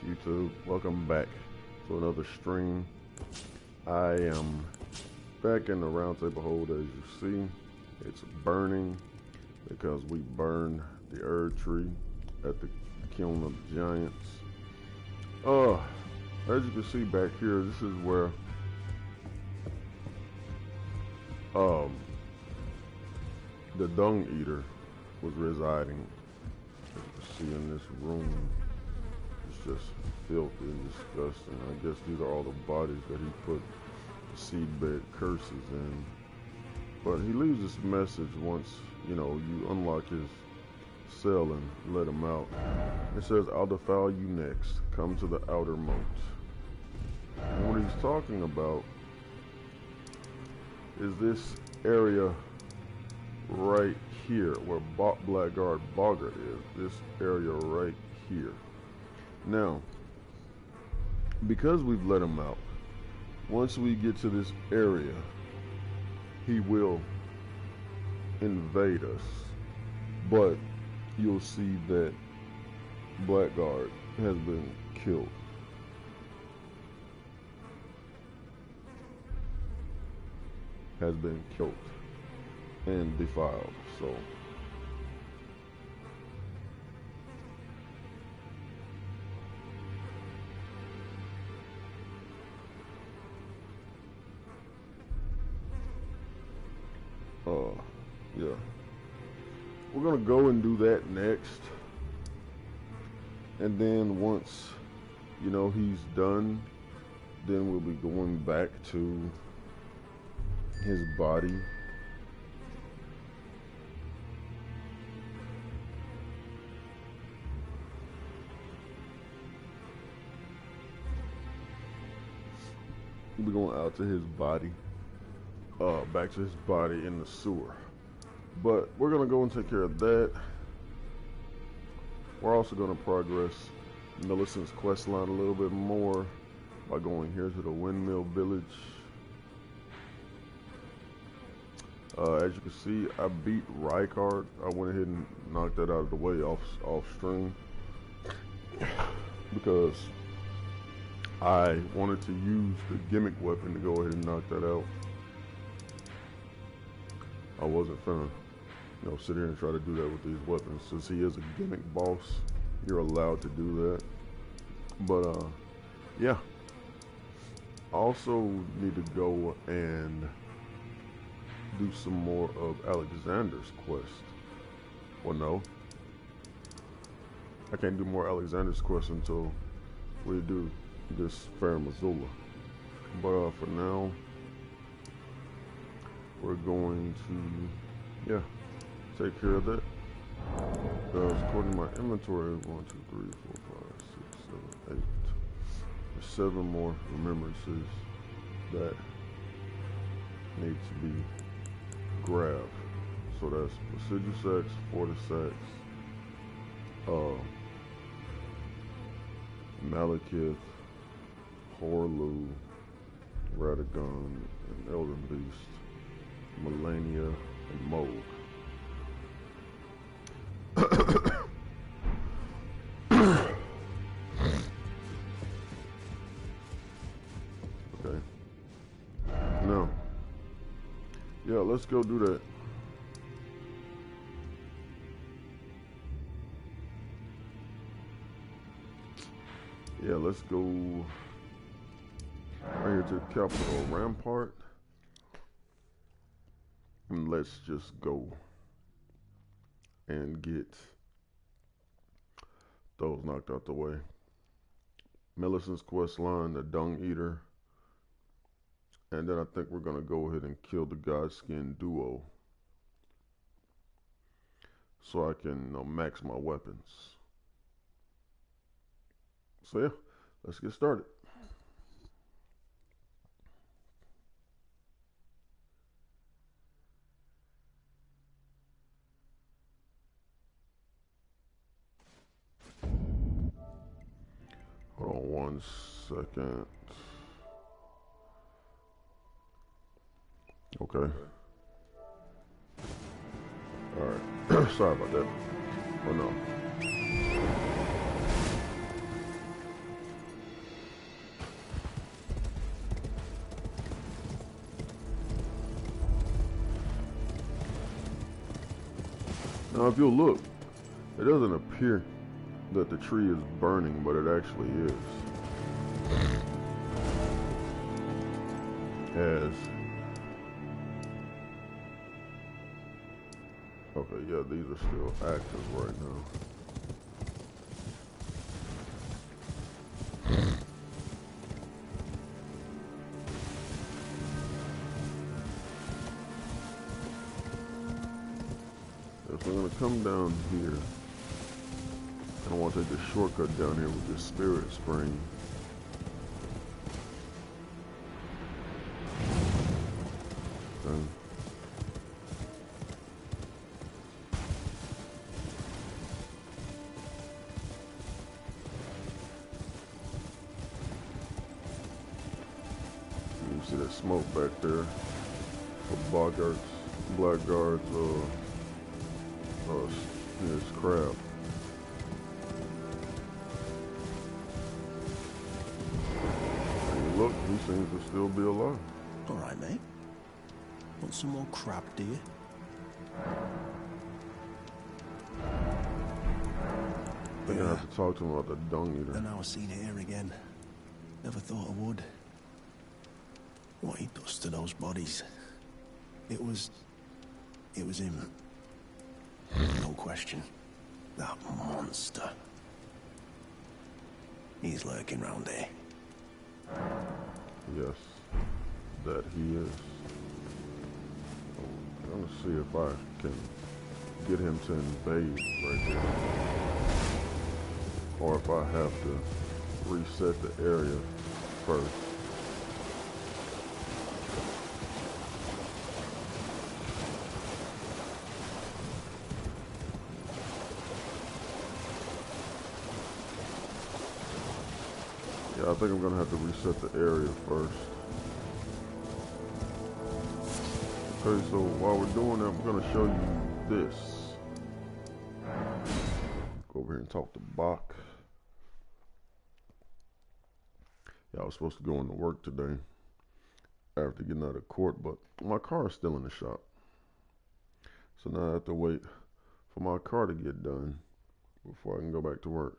YouTube? Welcome back to another stream. I am back in the roundtable hold. As you see, it's burning because we burned the Erd tree at the kiln of the giants. As you can see back here, this is where the dung eater was residing. As you can see in this room, it's just filthy and disgusting. I guess these are all the bodies that he put seedbed curses in. But he leaves this message once, you unlock his cell and let him out. It says, "I'll defile you next. Come to the outer moat." And what he's talking about is this area right here where Blackguard Boggart is. This area right here. Now, because we've let him out, once we get to this area, he will invade us. But you'll see that Blackguard has been killed. Has been killed and defiled. So yeah, we're gonna go and do that next, and then once he's done, then we'll be going back to his body. We're going out to his body, back to his body in the sewer. But we're gonna go and take care of that. We're also gonna progress Millicent's quest line a little bit more by going here to the Windmill Village. As you can see, I beat Rykard. I went ahead and knocked that out of the way off stream because I wanted to use the gimmick weapon to go ahead and knock that out. I wasn't finna, sit here and try to do that with these weapons. Since he is a gimmick boss, you're allowed to do that. But yeah. I also need to go and do some more of Alexander's quest. Well, no, I can't do more Alexander's quest until we do this Fair Missoula. But for now, we're going to take care of that. Because according to my inventory, 1, 2, 3, 4, 5, 6, 7, 8. There's 7 more remembrances that need to be grabbed. So that's Prestigious X, Fortis X, Malekith, Horlu, Radagon, and Elden Beast, Melania, and Moog. Okay. Now, let's go do that. Let's go right here to Capital Rampart, and let's just go and get those knocked out the way. Millicent's quest line, the Dung Eater, and then I think we're gonna go ahead and kill the Godskin duo so I can max my weapons. So yeah, let's get started. Hold on 1 second. Okay. Alright. Sorry about that. Oh no. Now, if you'll look, it doesn't appear that the tree is burning, but it actually is. Okay, yeah, these are still active right now. If we're gonna come down here, I want to take a shortcut down here with this spirit spring. Okay. You see that smoke back there for blackguards, this crab. And look, he seems to still be alive. All right, mate. Want some more crab, do you? We're gonna have to talk to him about the dung eater. And now I've seen it here again. Never thought I would. What he does to those bodies. It was him. No question. That monster. He's lurking round here. Yes, that he is. I'm gonna see if I can get him to invade right here. Or if I have to reset the area first. Yeah, I think I'm gonna have to reset the area first. Okay, so while we're doing that, I'm gonna show you this. Go over here and talk to Bach. Yeah, I was supposed to go into work today after getting out of court, but my car is still in the shop. So now I have to wait for my car to get done before I can go back to work.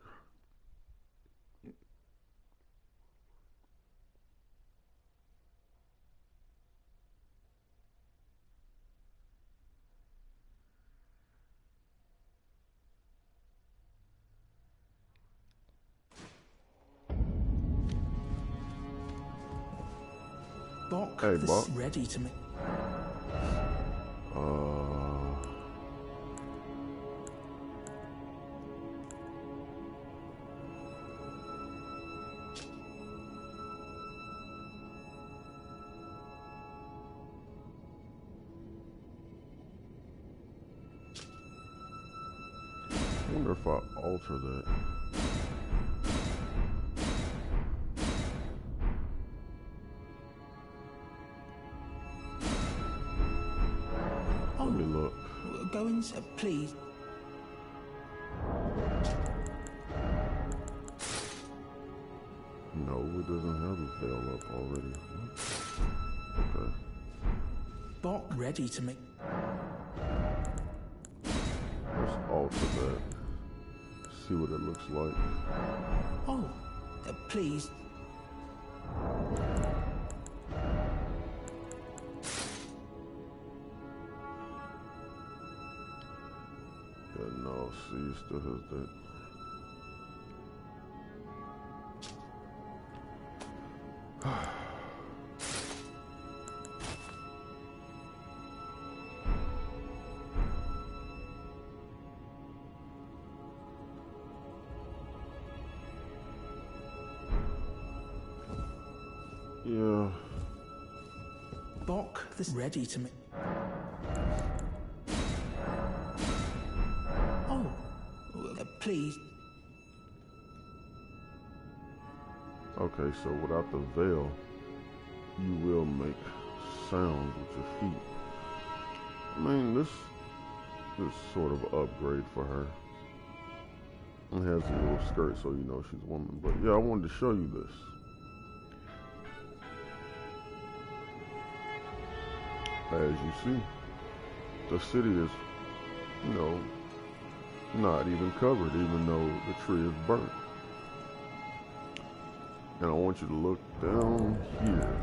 Bok, Hey, this Bok. is ready to me. I wonder if I alter that. Let me look. Go inside, please. No, it doesn't have a veil up already. Okay. Bok, ready to me. Let's alter that. See what it looks like. Oh, please. Yeah, no, see, it still has that. Yeah. Bok, this is ready to me. Oh, please. Okay, so without the veil, you will make sounds with your feet. I mean, this is sort of an upgrade for her. It has a little skirt so you know she's a woman. But yeah, I wanted to show you this. As you see, the city is, you know, Not even covered, even though the tree is burnt. And I want you to look down here.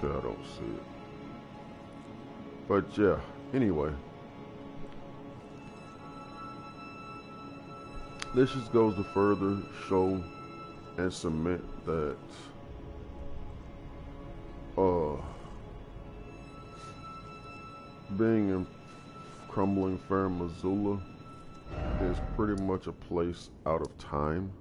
Okay, I don't see it. But yeah, anyway. This just goes to further show and cement that being in crumbling Fair Missoula is pretty much a place out of time.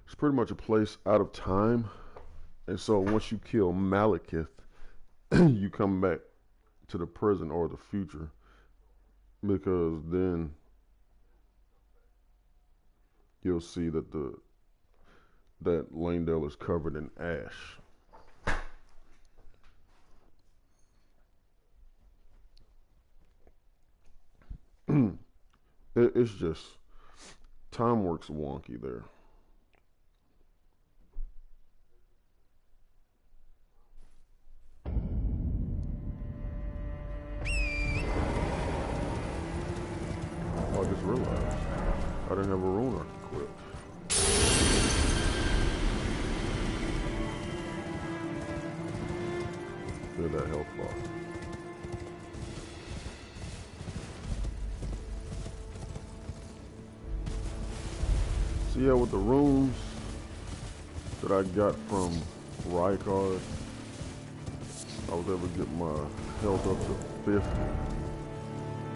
It's pretty much a place out of time. And so once you kill Malekith, you come back to the present or the future, because then you'll see that that Langdale is covered in ash. It's just time works wonky there. I just realized I didn't have a rune arc equipped. Feel that health bar. So yeah, with the runes that I got from Rykard, I was able to get my health up to 50.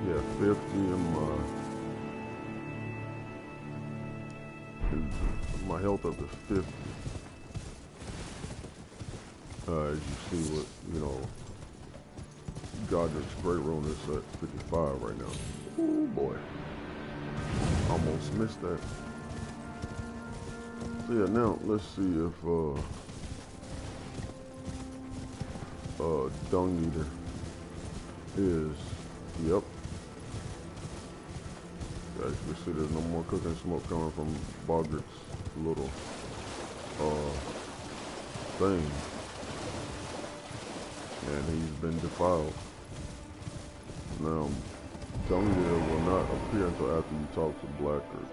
Yeah, 50 and my health up to 50. As you see what, you know, Godrick's Great Rune is at 55 right now. Oh boy. Almost missed that. So yeah, now let's see if Dung Eater is, yep. As you can see, there's no more cooking smoke coming from Boggart's little thing. And he's been defiled. Now, Dung Eater will not appear until after you talk to Blackguard.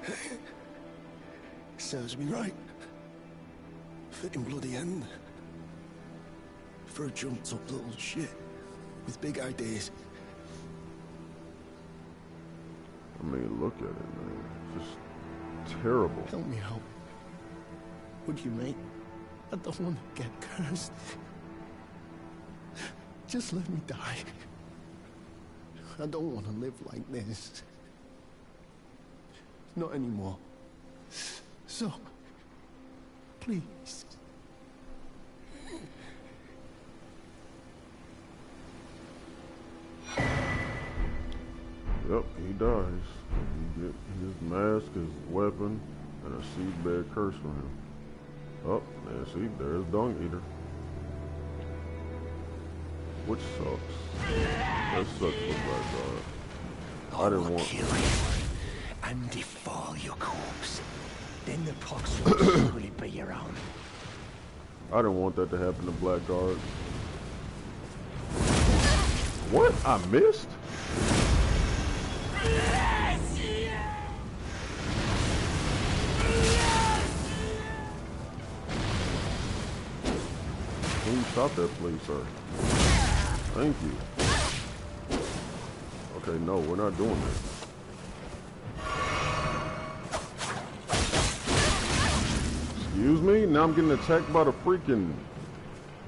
Serves me right. Fitting bloody end. For a jumped up little shit with big ideas. I mean, look at it, man. Just terrible. Help me out. Would you, mate? I don't want to get cursed. Just let me die. I don't want to live like this. Not anymore. So, please. Yep, he dies. You get his mask, his weapon, and a seedbed curse from him. Oh, and see, there's Dung Eater. Which sucks. That sucks for Blackguard. I didn't want kill you and defile your corpse. Then the pox will surely be around. I didn't want that to happen to Blackguard. What? I missed? Can you stop that, please, sir? Thank you. Okay, no, we're not doing that. Excuse me? Now I'm getting attacked by the freaking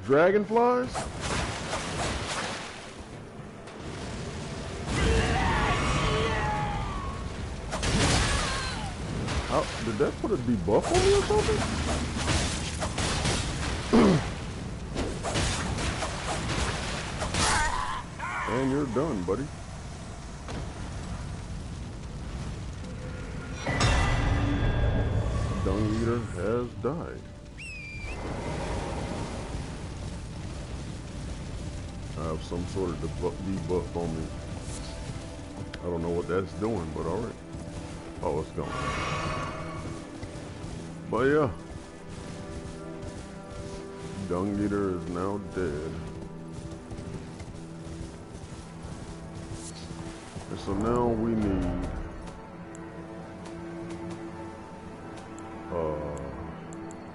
dragonflies? How, did that put a debuff on me or something? And you're done, buddy. Dung Eater has died. I have some sort of debuff on me. I don't know what that's doing, but alright. Oh, it's gone. But yeah. Dung Eater is now dead. And so now we need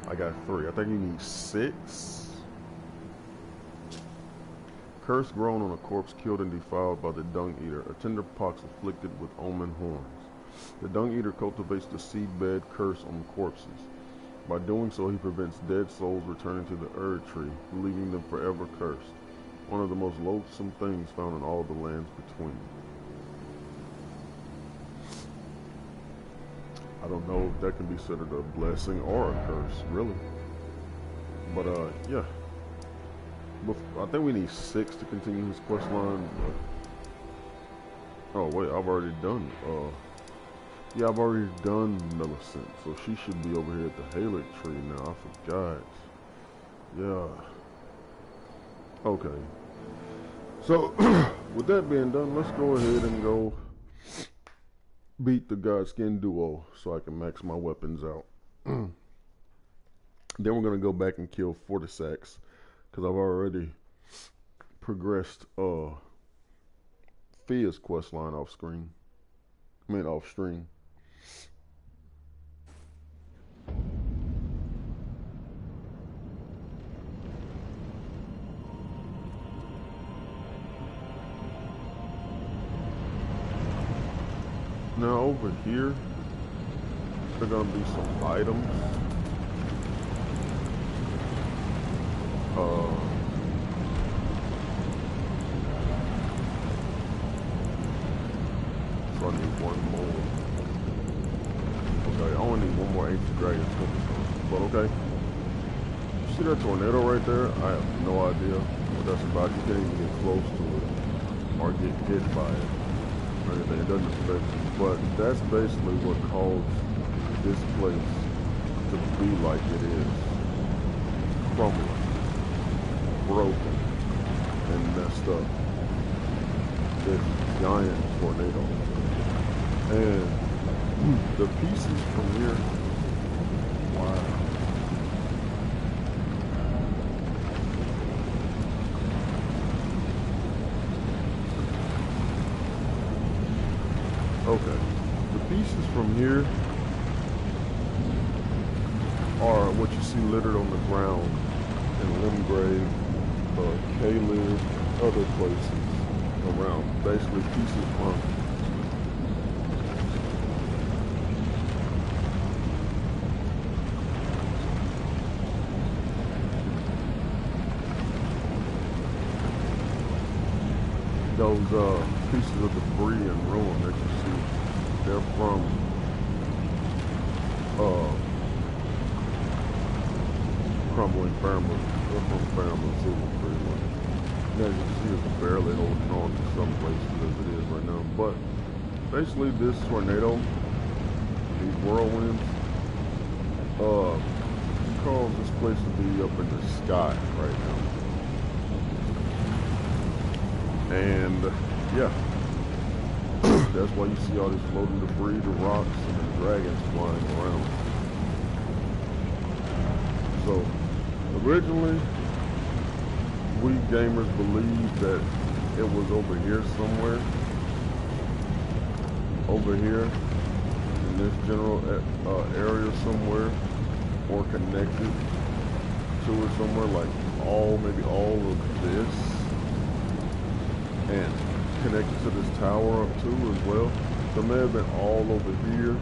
I got 3. I think you need 6. Curse grown on a corpse killed and defiled by the Dung Eater. A tender pox afflicted with omen horns. The Dung Eater cultivates the seedbed curse on corpses. By doing so, he prevents dead souls returning to the Erd tree, leaving them forever cursed. One of the most loathsome things found in all the lands between. I don't know if that can be considered a blessing or a curse, really. But yeah. I think we need 6 to continue his quest line. Oh wait, I've already done. Yeah, I've already done Millicent, so she should be over here at the Halid tree now. I forgot. Yeah. Okay. So with that being done, let's go ahead and go beat the Godskin duo so I can max my weapons out. Then we're gonna go back and kill Fortisax because I've already progressed Fia's quest line off screen. I mean off stream. Now over here, there are gonna be some items. So I need one more. Okay, I only need one more Ancient Dragon Tombstone. But okay. You see that tornado right there? I have no idea what that's about. You can't even get close to it or get hit by it or anything. It doesn't affect you. But that's basically what caused this place to be like it is. Crumbling, broken, and messed up. This giant tornado. And the pieces from here, wow. Okay, the pieces from here are what you see littered on the ground in Limgrave, Caleb, other places around. Basically pieces from those pieces of debris and ruin that you see. They're from crumbling Faramir. They're from Faramir City, pretty much. And as you can see, it's barely holding on to some places as it is right now. But basically, this tornado, these whirlwinds, cause this place to be up in the sky right now. And yeah, that's why you see all this floating debris, the rocks, and the dragons flying around. So originally, we gamers believed that it was over here somewhere, over here in this general area somewhere, or connected to it somewhere, like maybe all of this, and connected to this tower up too as well. So it may have been all over here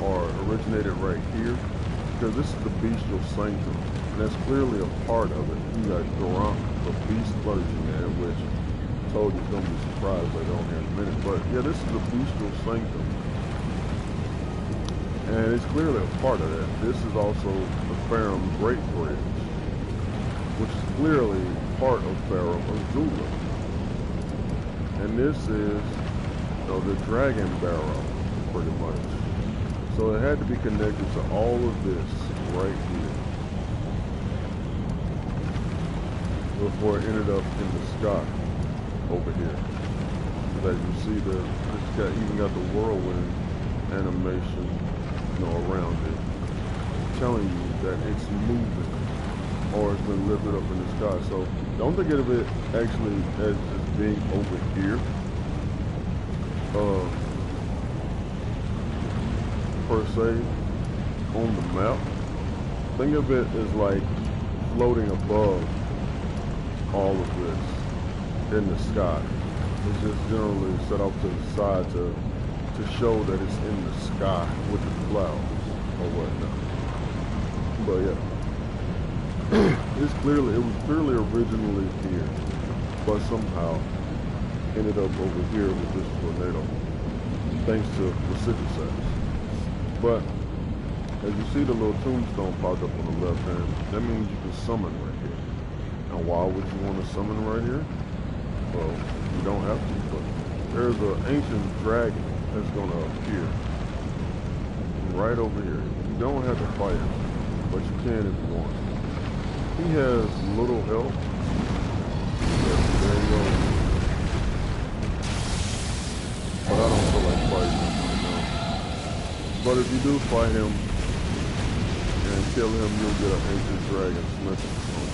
or originated right here, because this is the bestial sanctum, and that's clearly a part of it. You got Gorank, the beast clergyman, which I told you is going to be surprised later on here in a minute. But yeah, this is the bestial sanctum, and it's clearly a part of that. This is also the Farum Great Bridge, which is clearly part of Farum Azula. And this is, the Dragon Barrow, pretty much. So it had to be connected to all of this right here before it ended up in the sky over here. That you see it's got even got the whirlwind animation, around it, telling you that it's moving or it's been lifted up in the sky. So don't think of it actually as just being over here. Per se, on the map. Think of it as like floating above all of this in the sky. It's just generally set off to the side to show that it's in the sky with the clouds or whatnot. But yeah, it was clearly originally here, but somehow ended up over here with this tornado, thanks to reciprocity. But as you see the little tombstone popped up on the left hand, that means you can summon right here. Now why would you want to summon right here? Well, you don't have to, but there's an ancient dragon that's going to appear right over here. You don't have to fight him, but you can if you want. He has little health. There you go. But I don't feel like fighting him right now. But if you do fight him and kill him, you'll get an ancient dragon smithing stone.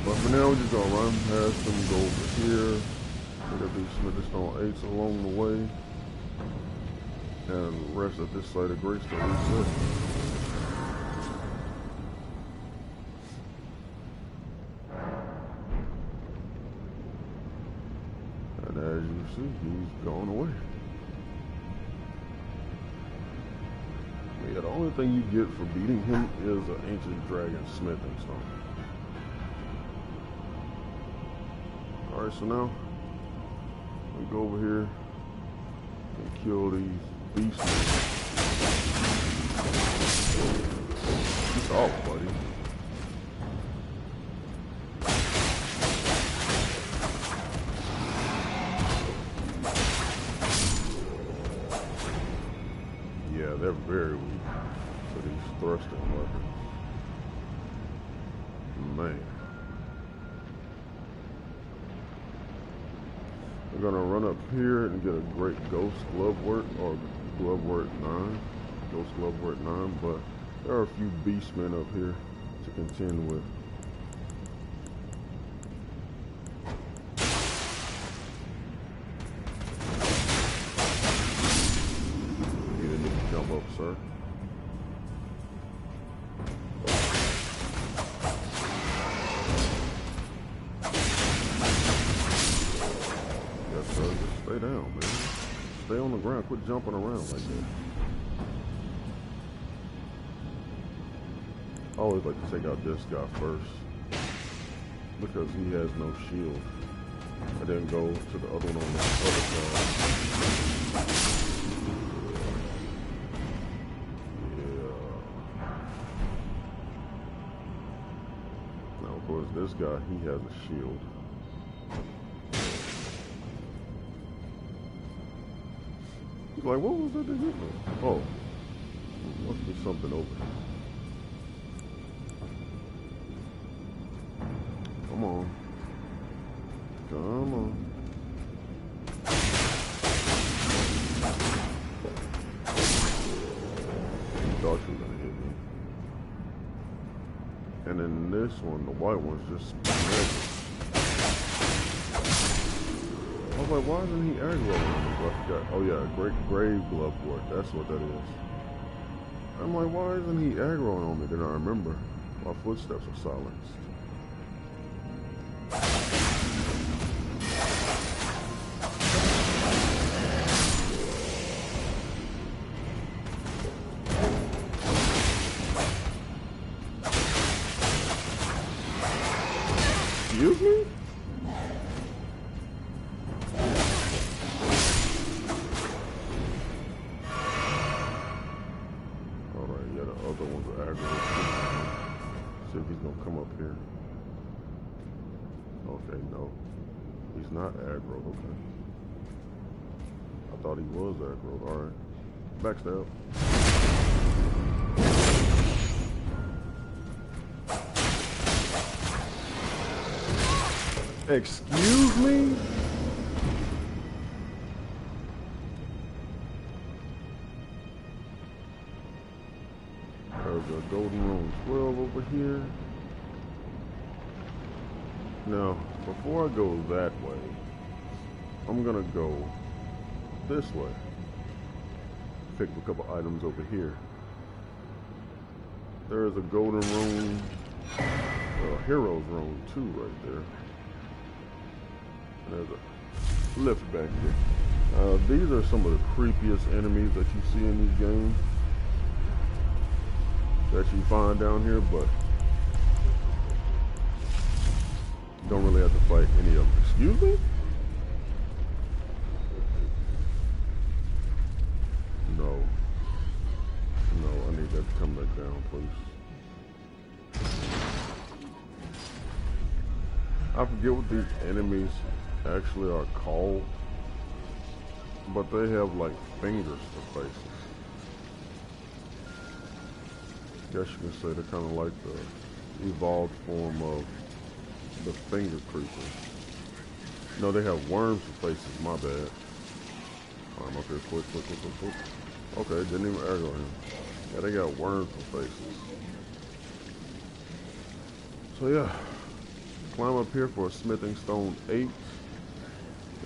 But for now, we're just gonna run past them, go over here. We got these smithing stone 8s along the way, and rest at this site of grace till reset. And as you see, he's gone away. Yeah, the only thing you get for beating him is an ancient dragon smithing stone. Alright, so now we go over here and kill these beasts. He's off, buddy. Yeah, they're very weak to these thrusting weapons. Man. We're gonna run up here and get a great ghost glove work, or glove work 9. Ghost glove work 9, but there are a few beastmen up here to contend with. You didn't need to jump up, sir. Stay down, man. Stay on the ground. Quit jumping around like that. I always like to take out this guy first because he has no shield. I didn't go to the other one on the other side. Yeah. Now, of course, this guy, he has a shield. Like, what was that that hit me? Oh, must be something over here. Come on. Come on. You thought you were gonna hit me. And then this one, the white one's just magic. I was like, why isn't he aggroing on me? I forgot. Oh yeah, great grave glove work. That's what that is. I'm like, why isn't he aggroing on me? Then I remember my footsteps are silenced. Excuse me? See if he's gonna come up here. Okay, no. He's not aggro, okay. I thought he was aggro. Alright. Backstab. Excuse me? There's a golden rune 12 over here. Now, before I go that way, I'm gonna go this way. Pick up a couple items over here. There is a golden rune, a hero's rune too right there. And there's a lift back here. These are some of the creepiest enemies that you see in these games that you find down here, but you don't really have to fight any of them. Excuse me? No. No, I need that to come back down, please. I forget what these enemies actually are called, but they have like fingers for faces. Guess you can say they're kind of like the evolved form of the finger creeper. No, they have worms for faces, my bad. I'm up here quick. Okay, didn't even aggro him. Yeah, they got worms for faces. So yeah, climb up here for a smithing stone 8.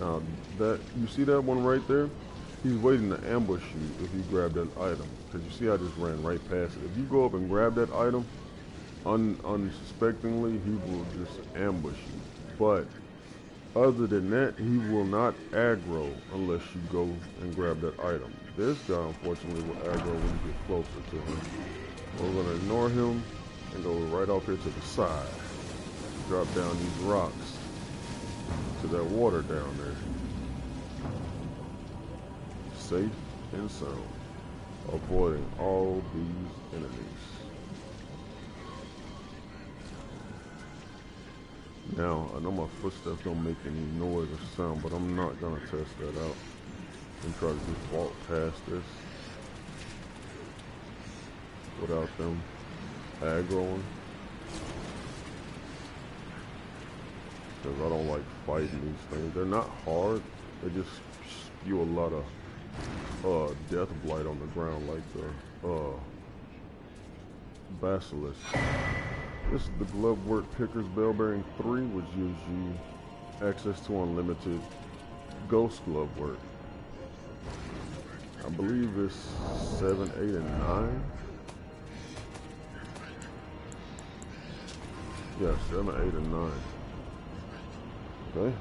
Now that, you see that one right there? He's waiting to ambush you if you grab that item. Because you see I just ran right past it. If you go up and grab that item, unsuspectingly, he will just ambush you. But other than that, he will not aggro unless you go and grab that item. This guy, unfortunately, will aggro when you get closer to him. We're going to ignore him and go right off here to the side. Drop down these rocks to that water down there. Safe and sound, avoiding all these enemies. Now, I know my footsteps don't make any noise or sound, but I'm not gonna test that out and try to just walk past this without them aggroing. Because I don't like fighting these things. They're not hard, they just spew a lot of death blight on the ground, like the basilisk. This is the glove work picker's bell bearing 3, which gives you access to unlimited ghost glove work. I believe it's 7, 8, and 9. Yeah, 7, 8, and 9. Okay.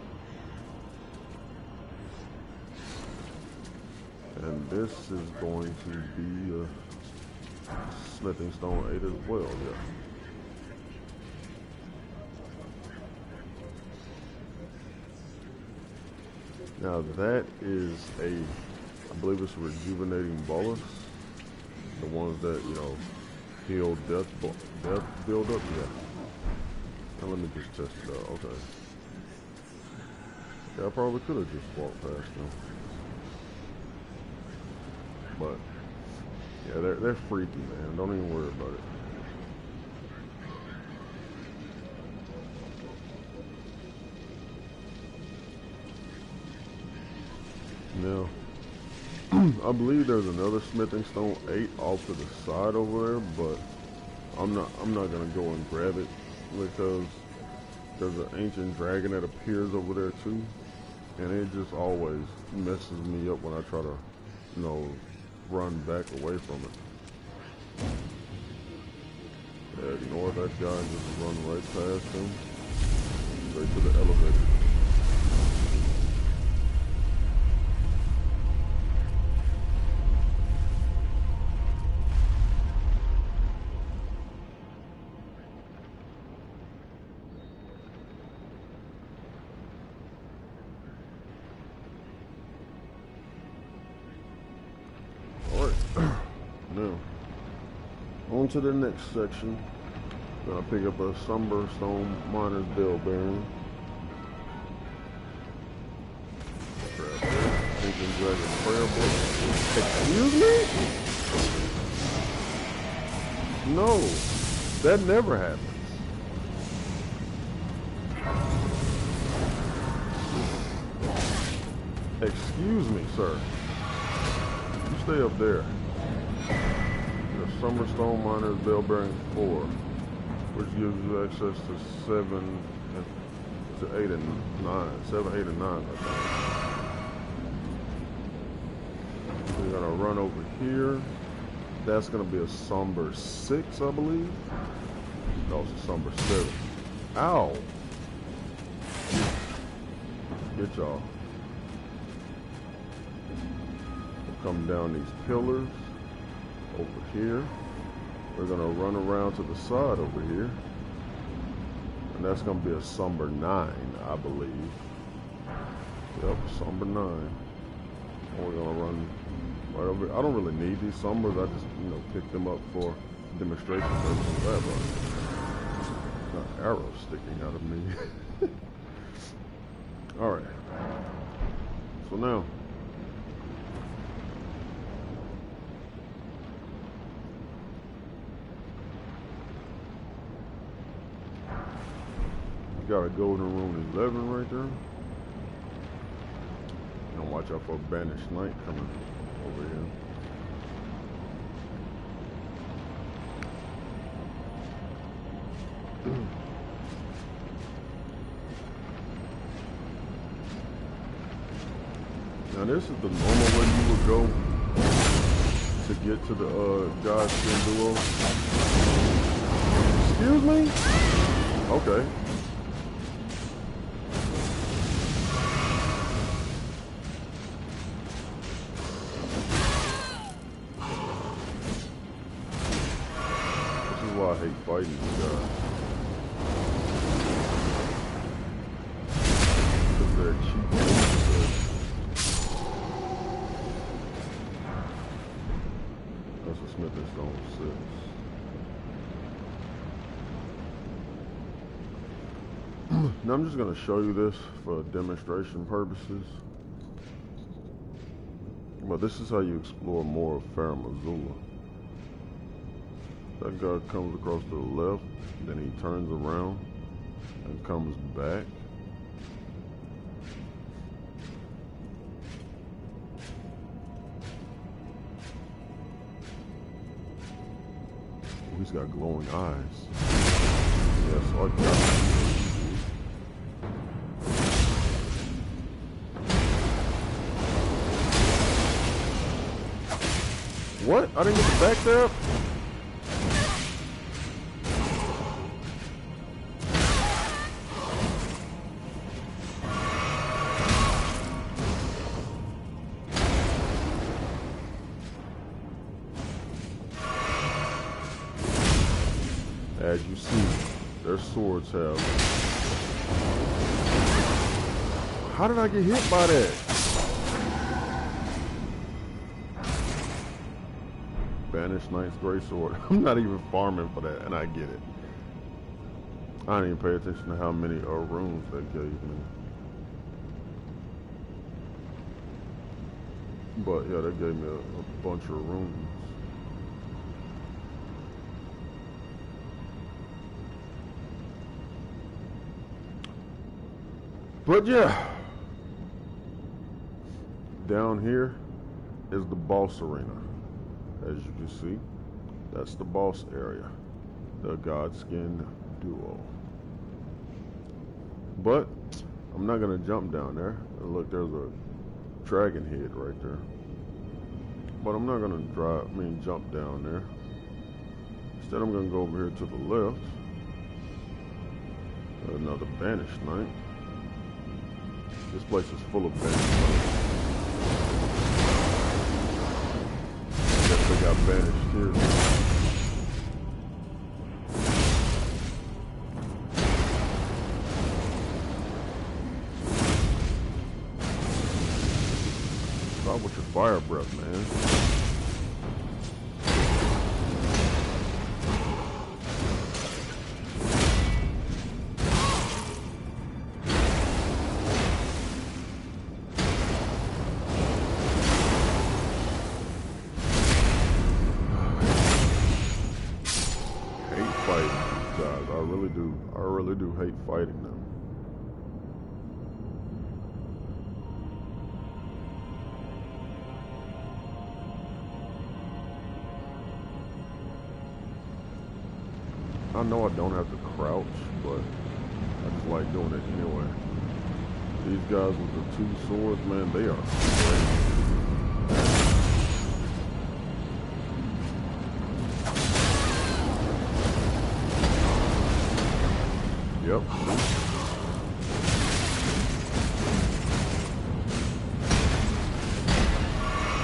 And this is going to be a smithing stone 8 as well, yeah. Now that is I believe it's a rejuvenating bolus. The ones that, you know, heal death build up, yeah. Now let me just test it out, okay. Yeah, I probably could have just walked past them. But yeah, they're freaky, man. Don't even worry about it. Now, I believe there's another smithing stone 8 off to the side over there, but I'm not gonna go and grab it because there's an ancient dragon that appears over there too, and it just always messes me up when I try to, you know, run back away from it. Yeah, ignore that guy and just run right past him, straight to the elevator. Now, on to the next section. Gonna pick up a Somberstone Miner's Bell Bearing. Grab that. Crimson Dragon prayer book. Excuse me? No, that never happens. Excuse me, sir. You stay up there. The Summerstone Miner's Bell Bearing 4, which gives you access to 7 to 8 and 9. 7, 8, and 9, I think. We're gonna run over here. That's gonna be a Somber 6, I believe. No, it's a Somber 7. Ow! Get y'all. Come down these pillars over here. We're gonna run around to the side over here, and that's gonna be a Somber 9, I believe. Yep, Somber 9. And we're gonna run right over. I don't really need these Sombers. I just, pick them up for demonstration purposes. I have an arrow sticking out of me. All right. So now. Got a golden rune 11 right there. And watch out for a banished knight coming over here. Now this is the normal way you would go to get to the Godskin duo. Excuse me? Okay. I hate fighting these guys. Because they're cheap. That's a Smithing Stone 6. Now I'm just going to show you this for demonstration purposes. But this is how you explore more of Farum Azula. That guy comes across to the left, then he turns around and comes back. Oh, he's got glowing eyes. Yes, I got it. What? I didn't get the backstab? As you see, their swords have... How did I get hit by that? Banished Knight's Great Sword. I'm not even farming for that, and I get it. I didn't even pay attention to how many runes they gave me. But yeah, they gave me a bunch of runes. But yeah, down here is the boss arena. As you can see, that's the boss area, the Godskin duo. But I'm not gonna jump down there. Look, there's a dragon head right there. But I'm not gonna jump down there. Instead, I'm gonna go over here to the left. Another banished knight. This place is full of banished knights. I guess they got banished here. Stop with your fire breath, man. guys. I really do. I really do hate fighting them. I know I don't have to crouch, but I just like doing it anyway. These guys with the two swords, man, they are crazy. Yep.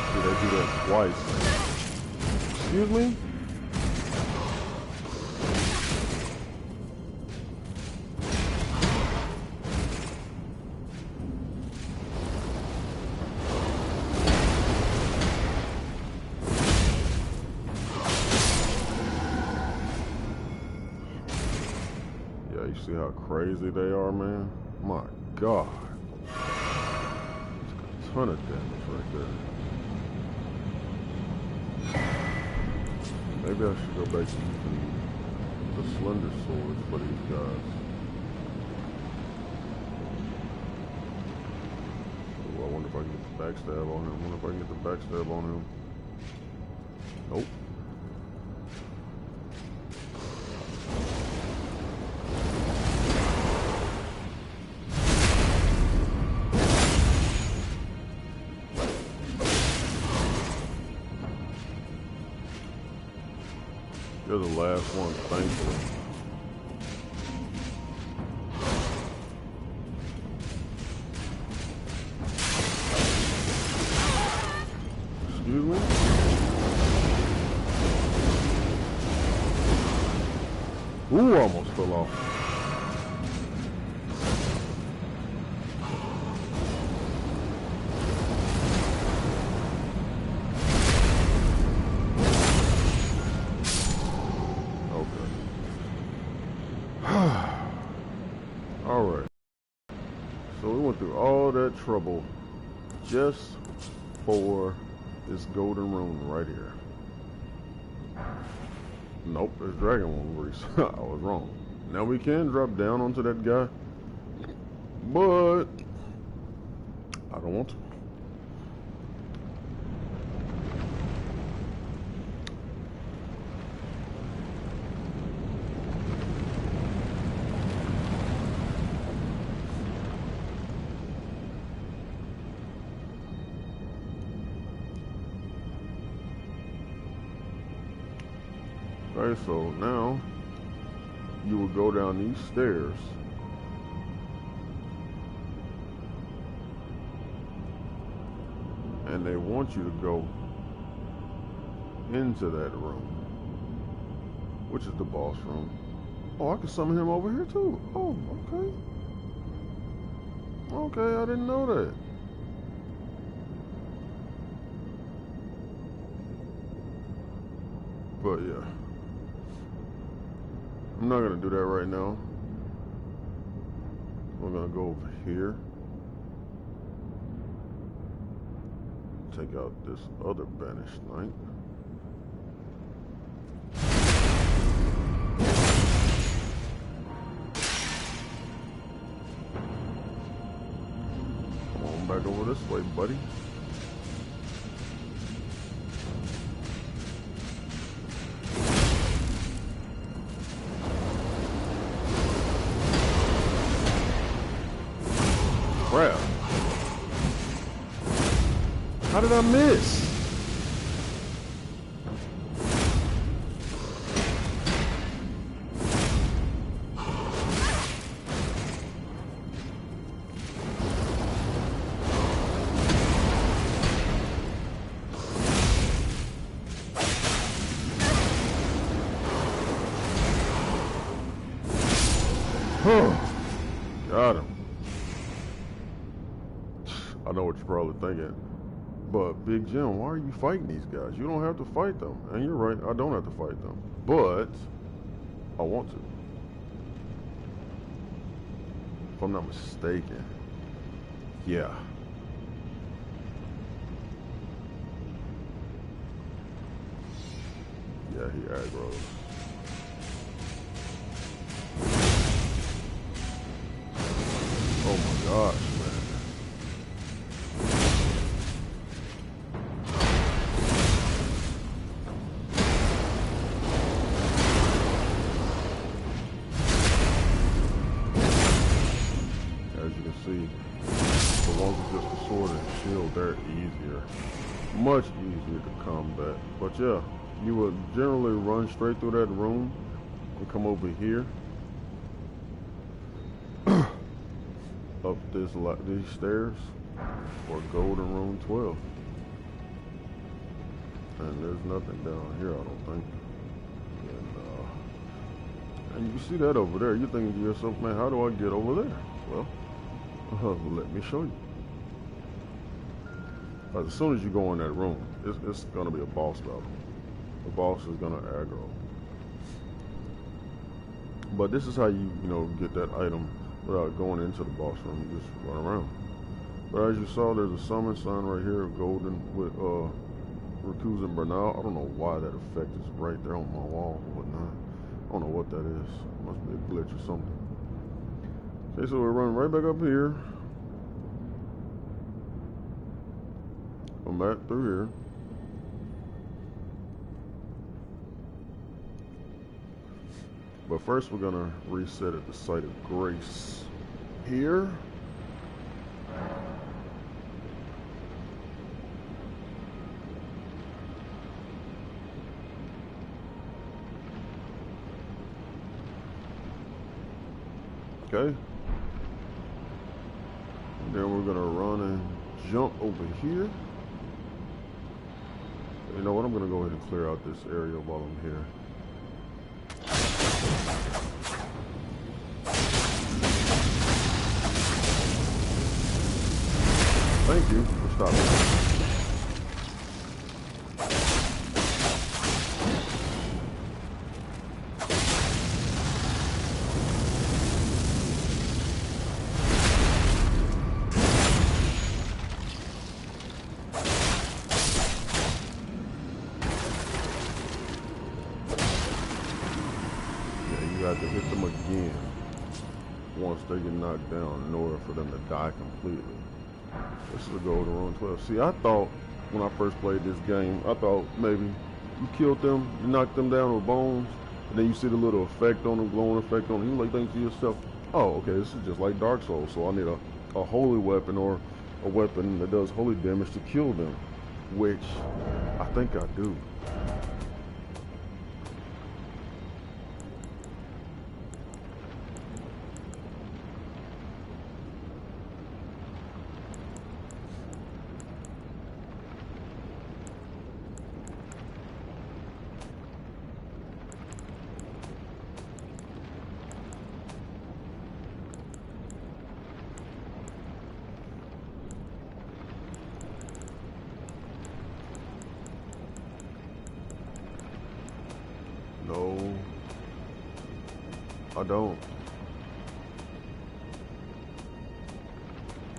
See, they do that twice. Excuse me? You see how crazy they are, man? My God. It's a ton of damage right there. Maybe I should go back to using the slender swords for these guys. Ooh, I wonder if I can get the backstab on him. I wonder if I can get the backstab on him. Nope. You're the last one, thankfully. Excuse me? Ooh, almost fell off. Alright, so we went through all that trouble just for this golden rune right here. Nope, there's dragon one. I was wrong. Now we can drop down onto that guy, but I don't want to. Okay, so now you will go down these stairs and they want you to go into that room, which is the boss room. Oh, I can summon him over here too. Oh, okay. Okay, I didn't know that. But yeah, I'm not gonna do that right now. We're gonna go over here, take out this other banished knight. Come on back over this way, buddy. Crap. How did I miss? Got him. I know what you're probably thinking, but Big Jim, why are you fighting these guys? You don't have to fight them. And you're right, I don't have to fight them, but I want to. If I'm not mistaken. Yeah. Yeah, he aggroed. see. The ones with just the sword and shield, they're easier. Much easier to combat. But yeah, you would generally run straight through that room and come over here. Up these stairs for Golden Room 12. And there's nothing down here, I don't think. And you see that over there, you're thinking to yourself, man, how do I get over there? Well, let me show you. As soon as you go in that room, it's going to be a boss battle. The boss is going to aggro. But this is how you get that item without going into the boss room. You just run around. But as you saw, there's a summon sign right here, golden, with Recuse and Bernal. I don't know why that effect is right there on my wall or whatnot. I don't know what that is. Must be a glitch or something. Okay, so we're running right back up here. Come back through here. But first we're gonna reset at the site of grace here. Okay. And then we're gonna run and jump over here. You know what? I'm gonna go ahead and clear out this area while I'm here. Thank you for stopping. You have to hit them again once they get knocked down in order for them to die completely. This is a Golden Room 12. See, I thought when I first played this game, I thought maybe you killed them, you knocked them down with bones, and then you see the little effect on them, glowing effect on them. You like think to yourself, oh, okay, this is just like Dark Souls, so I need a holy weapon or a weapon that does holy damage to kill them, which I think I do. No, I don't.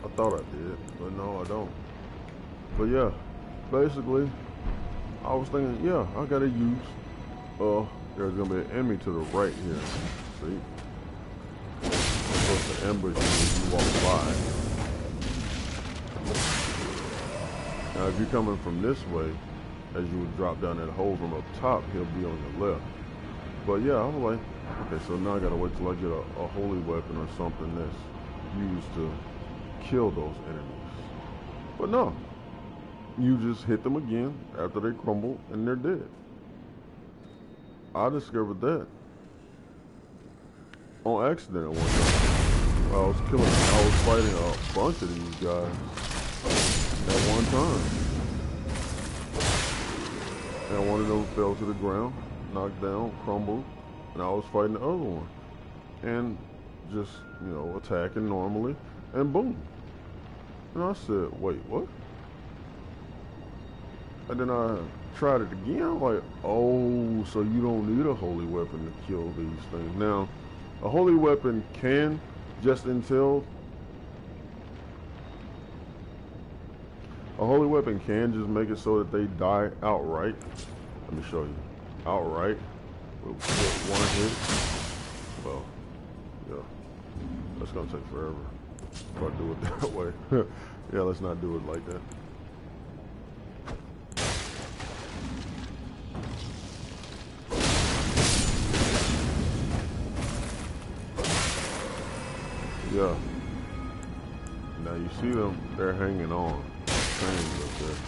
I thought I did, but no, I don't. But yeah, basically, I was thinking, yeah, I gotta use, there's gonna be an enemy to the right here. See? I'm supposed to ambush you as you walk by. Now, if you're coming from this way, as you would drop down that hole from up top, he'll be on your left. But yeah, I was like, okay, so now I gotta wait till I get a holy weapon or something that's used to kill those enemies. But no, you just hit them again after they crumble and they're dead. I discovered that on accident at one time. I was fighting a bunch of these guys at one time. And one of them fell to the ground, knocked down, crumbled, and I was fighting the other one. And just, attacking normally, and boom. And I said, wait, what? And then I tried it again. I'm like, oh, so you don't need a holy weapon to kill these things. Now, a holy weapon can just entail... A holy weapon can just make it so that they die outright. Let me show you. Outright. With one hit. Well, yeah. That's gonna take forever if I do it that way. Yeah, let's not do it like that. Yeah. Now you see them, they're hanging on. Chains up there.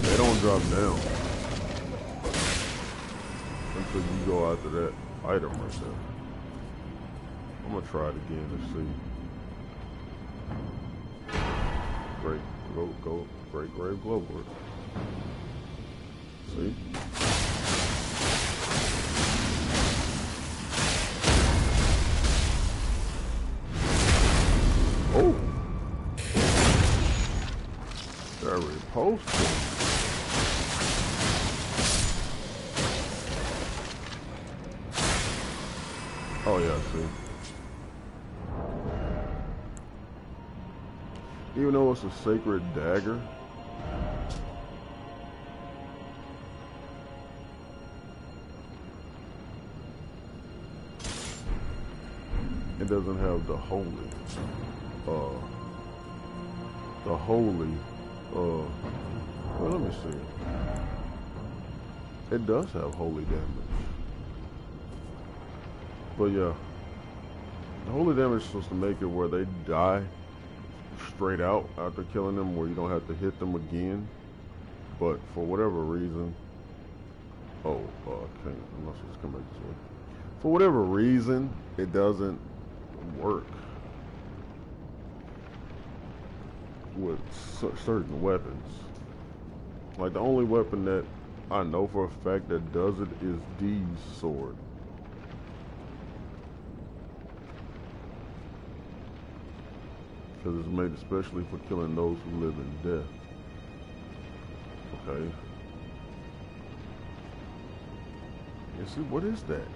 They don't drop down until you go after that item right there. I'm gonna try it again to see. Great grave glowworm. See? Oh! They're reposting. Oh yeah, see. Even though it's a sacred dagger, it doesn't have the holy, well, let me see. It does have holy damage. But yeah, the holy damage is supposed to make it where they die straight out after killing them, where you don't have to hit them again. But for whatever reason, I'm not supposed to come back this way. For whatever reason, it doesn't work with certain weapons. Like the only weapon that I know for a fact that does it is Dee's sword. Because it's made especially for killing those who live in death. Okay. You see, what is that?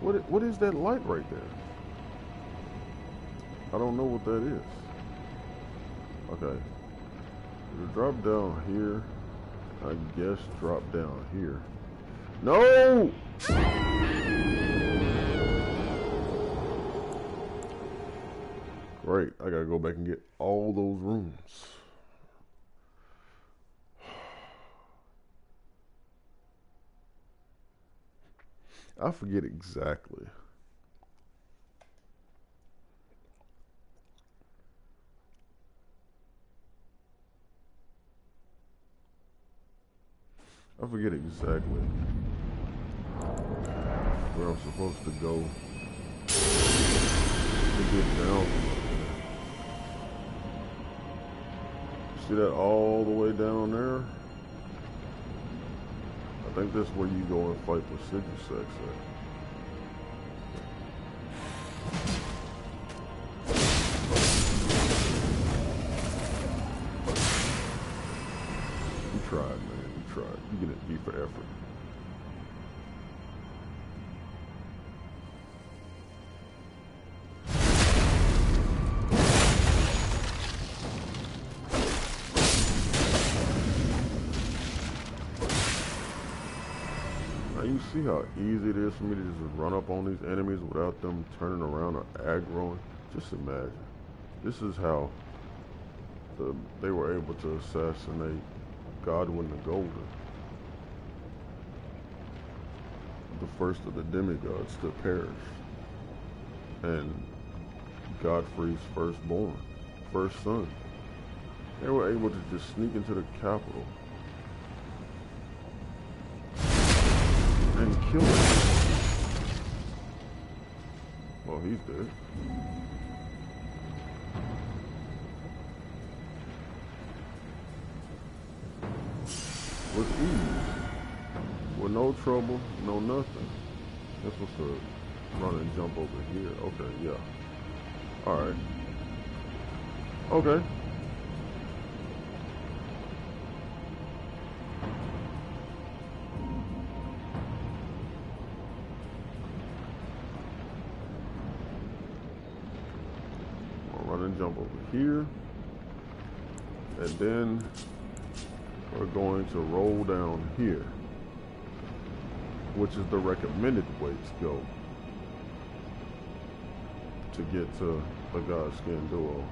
What is that light right there? I don't know what that is. Okay. It'll drop down here. I guess drop down here. No! Great, I gotta go back and get all those rooms. I forget exactly. I forget exactly where I'm supposed to go to get down. See that all the way down there? I think that's where you go and fight the Sigisex at. You tried, man. You tried. You get an E for effort. You see how easy it is for me to just run up on these enemies without them turning around or aggroing? Just imagine. This is how they were able to assassinate Godwyn the Golden, the first of the demigods to perish, and Godfrey's first son. They were able to just sneak into the capital and kill him. Well, he's dead. With ease. With no trouble, no nothing. This was to run and jump over here. Okay, yeah. Alright. Okay. Run and jump over here, and then we're going to roll down here, which is the recommended way to go to get to the Godskin Duo.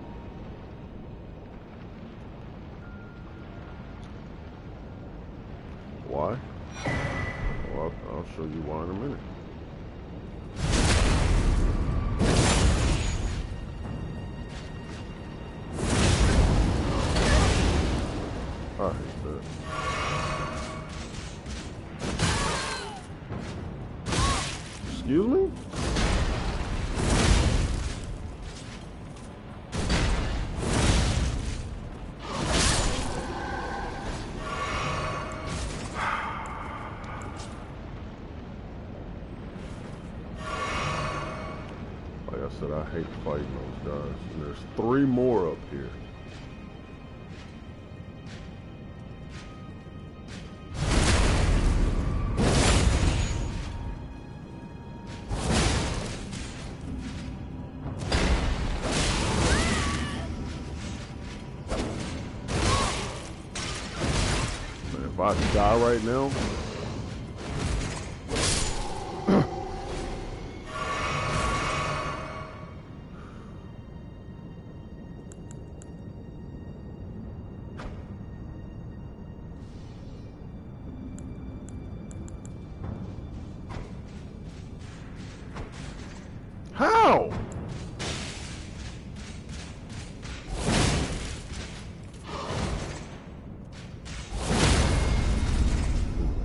Why? Well, I'll show you why in a minute. Excuse me? Like I said, I hate fighting those guys. And there's 3 more up here. If I die right now, how?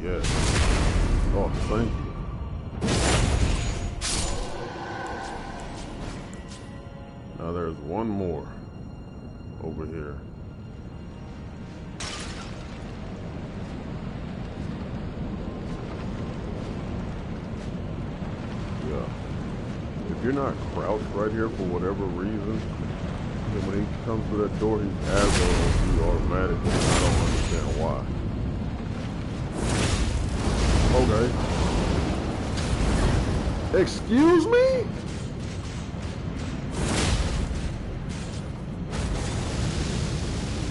Yes. Oh, thank you. Now there's one more over here. Yeah. If you're not crouched right here for whatever reason, then when he comes to that door, he's aggroing you automatically. I don't understand why. Okay. Excuse me?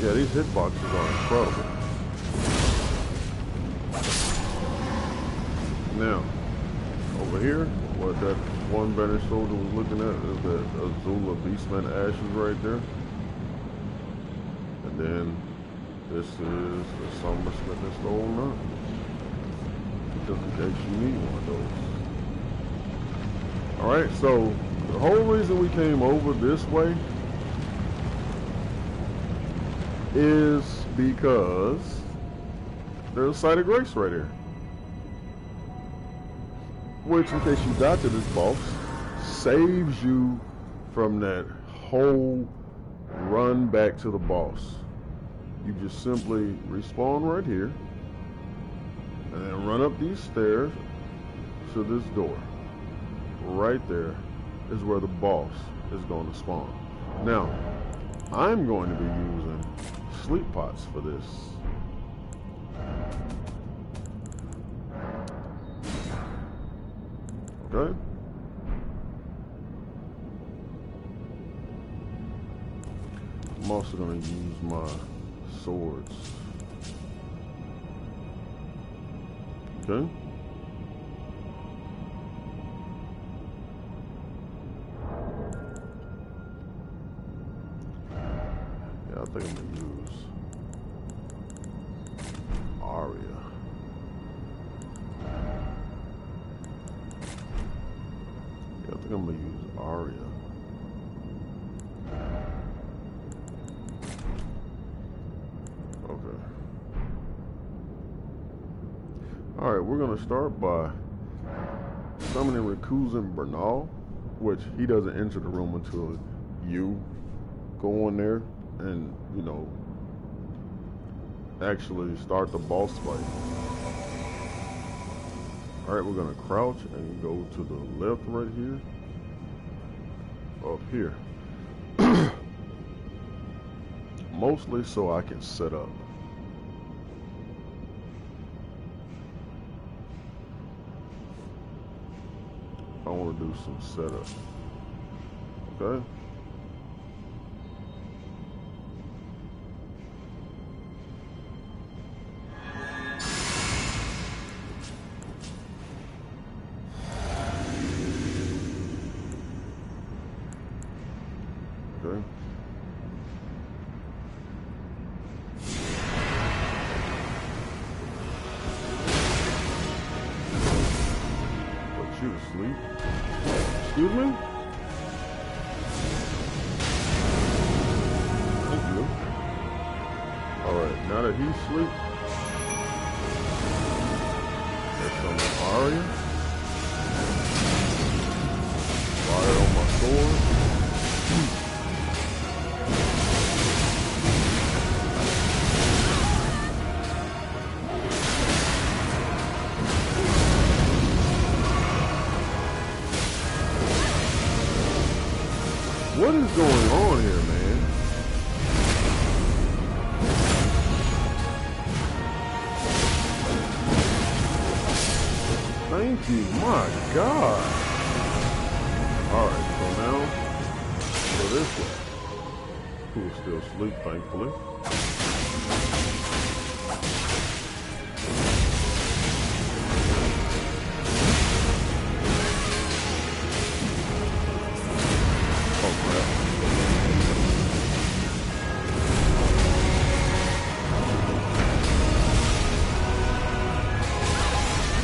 Yeah, these hitboxes are incredible. Now, over here, what that one banished soldier was looking at is that Azula Beastman ashes right there. And then this is the Summer Smith and Stole Nut. Just in case you need one of those. Alright, so the whole reason we came over this way is because there's a site of grace right here. Which, in case you die to this boss, saves you from that whole run back to the boss. You just simply respawn right here, and then run up these stairs to this door. Right there is where the boss is going to spawn. Now, I'm going to be using sleep pots for this. Okay? I'm also going to use my swords. Okay? Yeah, I think I'm going to use Arya. Yeah, I think I'm going to use Arya. Okay. Alright, we're going to start by summoning Rikuzen Bernal, which he doesn't enter the room until you go in there and, you know, actually start the boss fight. Alright, we're going to crouch and go to the left right here. Up here. Mostly so I can set up. I want to do some setup. Okay? Okay. Put you to sleep. Excuse me? Thank you. Alright, now that he's asleep, there's some Arya. What is going on here, man? Thank you, my God. Alright, so now, go this way. Who's still asleep, thankfully.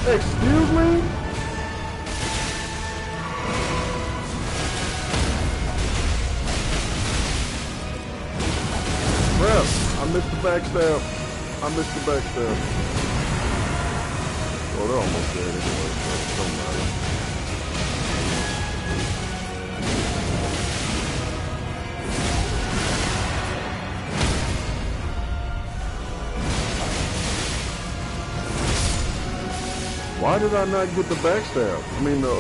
Excuse me? Crap, I missed the backstab. I missed the backstab. Oh, they're almost dead anyway, so it don't matter. Why did I not get the backstab? I mean the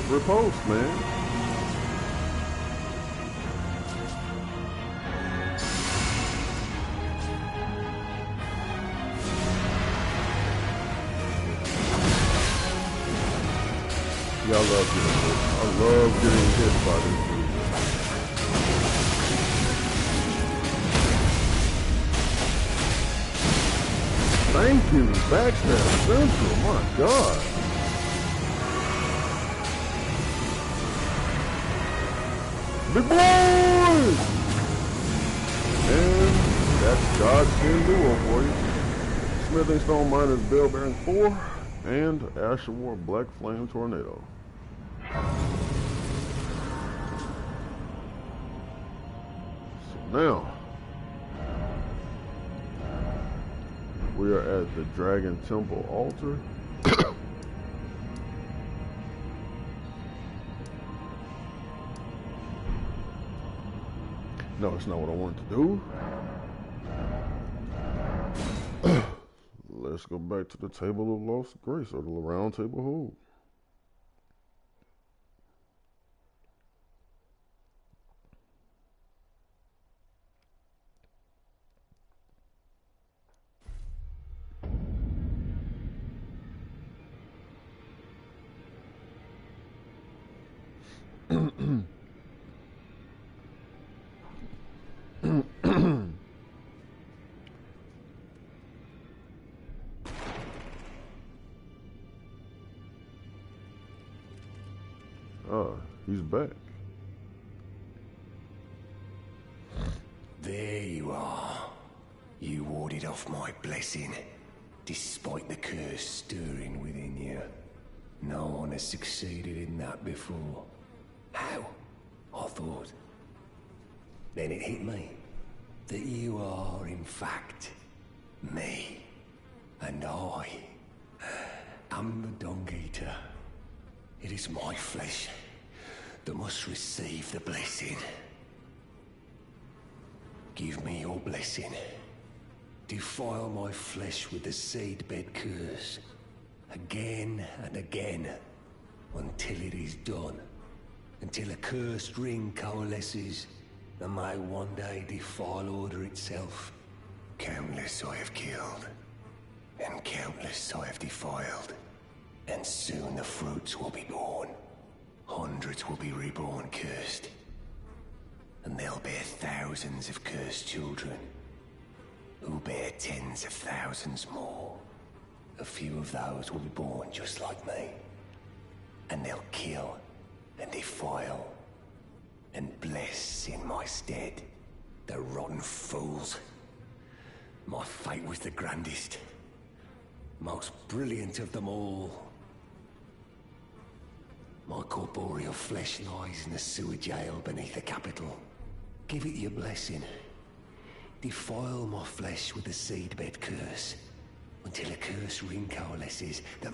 riposte, man. Yeah, I love getting hit. I love getting hit by this dude. Thank you, backstab central, my God. Big boy! And that's Godsend duo for you. Smithing Stone Miners Bell Bearing 4 and Asher War Black Flame Tornado. So now, we are at the Dragon Temple altar. No, it's not what I wanted to do. Let's go back to the Table of Lost Grace, or the Round Table Hold. He's back. There you are. You warded off my blessing, despite the curse stirring within you. No one has succeeded in that before. How? I thought. Then it hit me that you are, in fact, me. And I am the Dung Eater. It is my flesh that must receive the blessing. Give me your blessing. Defile my flesh with the seedbed curse, again and again, until it is done. Until a cursed ring coalesces, and may one day defile order itself. Countless I have killed, and countless I have defiled. And soon the fruits will be born. Hundreds will be reborn cursed. And they'll bear thousands of cursed children, who bear tens of thousands more. A few of those will be born just like me. And they'll kill and defile and bless in my stead. The rotten fools. My fate was the grandest, most brilliant of them all. My corporeal flesh lies in the sewer jail beneath the capital. Give it your blessing. Defile my flesh with the seedbed curse, until a curse ring coalesces that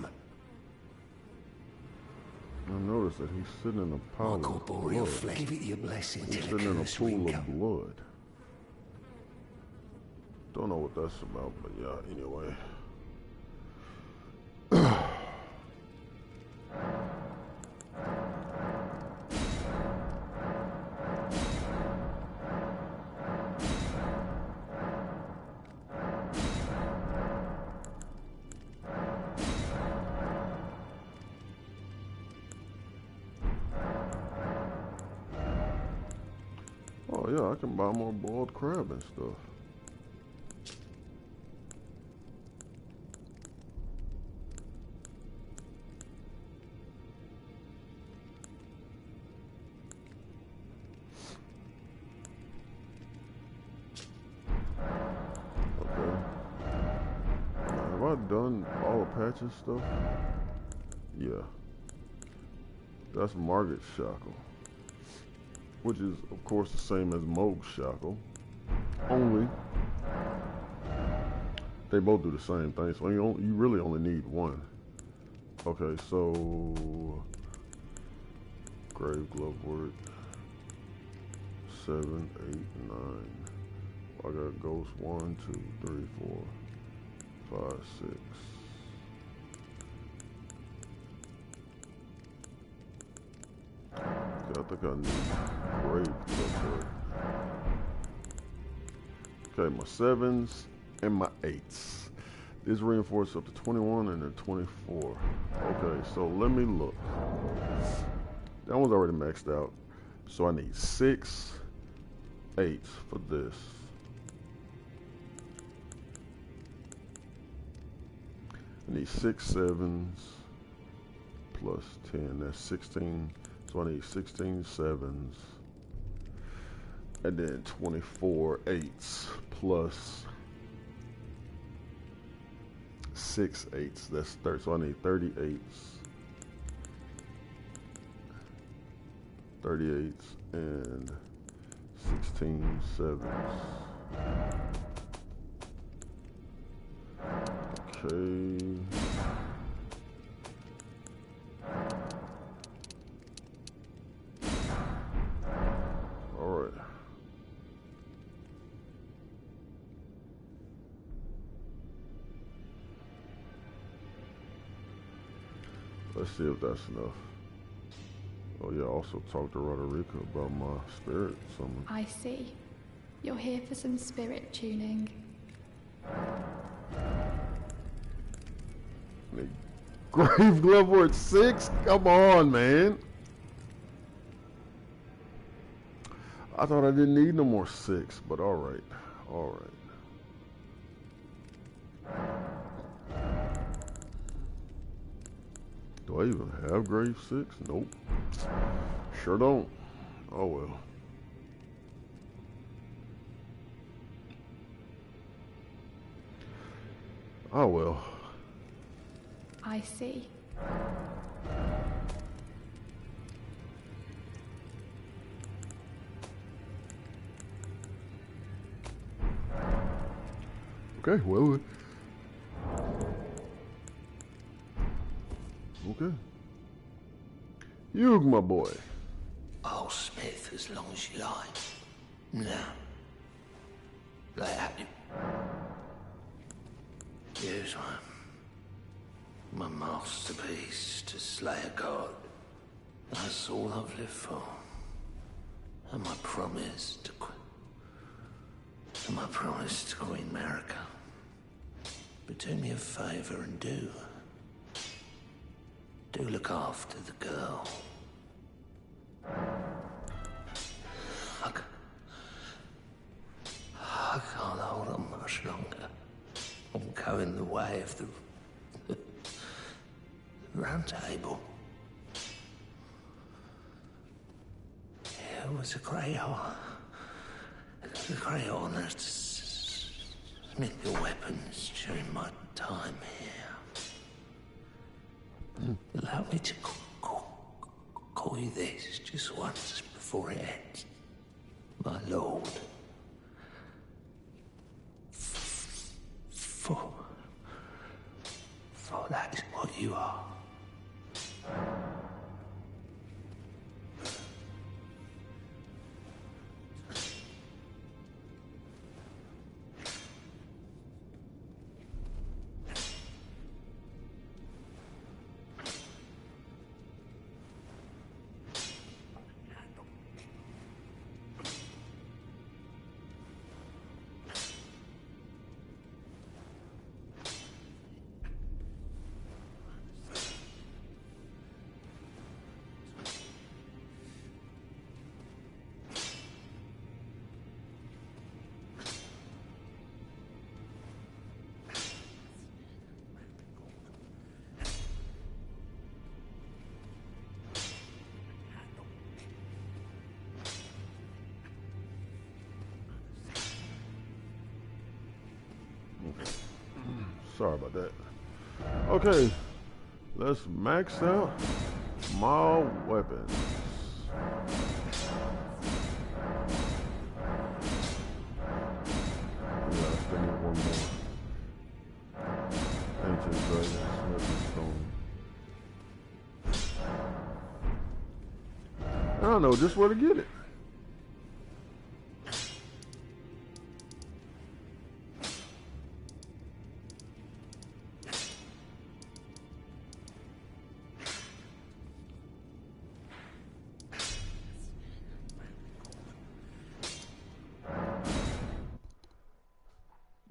I noticed that he's sitting in a pile of corporeal blood. flesh. Give it your blessing. He's sitting in a pool of blood. Don't know what that's about, but yeah, anyway. yeah, I can buy more boiled crab and stuff. Okay. Now, have I done all Apache stuff? Yeah. That's Margaret's shackle, which is, of course, the same as Moog's shackle. Only they both do the same thing, so you really only need one. Okay, so grave glove work 7, 8, 9. I got ghost 1, 2, 3, 4, 5, 6. Okay, I think I need grave glove work. Okay, my 7s and my 8s. This reinforces up to 21 and then 24. Okay, so let me look. That one's already maxed out. So I need 6 8s for this. I need 6 7s plus 10. That's 16. So I need 16 7s. And then 24 8s plus 6 8s. That's 30. So I need 38s. 38s and 16 7s. Okay. All right. Let's see if that's enough. Oh yeah, I also talked to Roderica about my spirit summon. I see. You're here for some spirit tuning. Grave glove word 6? Come on, man. I thought I didn't need no more 6, but all right. All right. Do I even have grave 6? Nope. Sure don't. Oh well. Oh well. I see. Okay, well. Okay. You, my boy. I'll smith as long as you like. Now, lay at him. Here's my masterpiece to slay a god. That's all I've lived for. And my promise to Queen America. But do me a favor and do look after the girl. I can't hold on much longer. I'm going the way of the round table. It was a great honor to smith your weapons during my time here. Allow me to call you this just once before it ends. My lord. For that is what you are. Sorry about that. Okay, let's max out my weapons. Yeah, I still need one more. Ancient Dragon, Smithing Stone. I don't know just where to get it.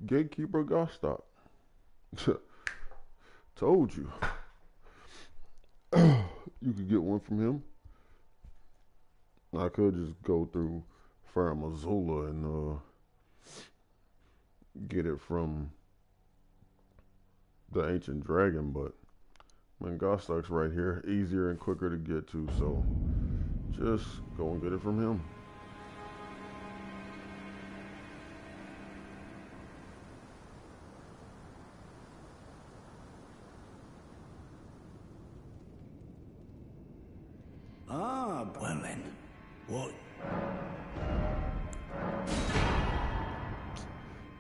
Gatekeeper Gostock. Told you. You could get one from him. I could just go through Fair Missoula and get it from the Ancient Dragon, but man, Gostock's right here, easier and quicker to get to, so just go and get it from him. Ah, well then, what?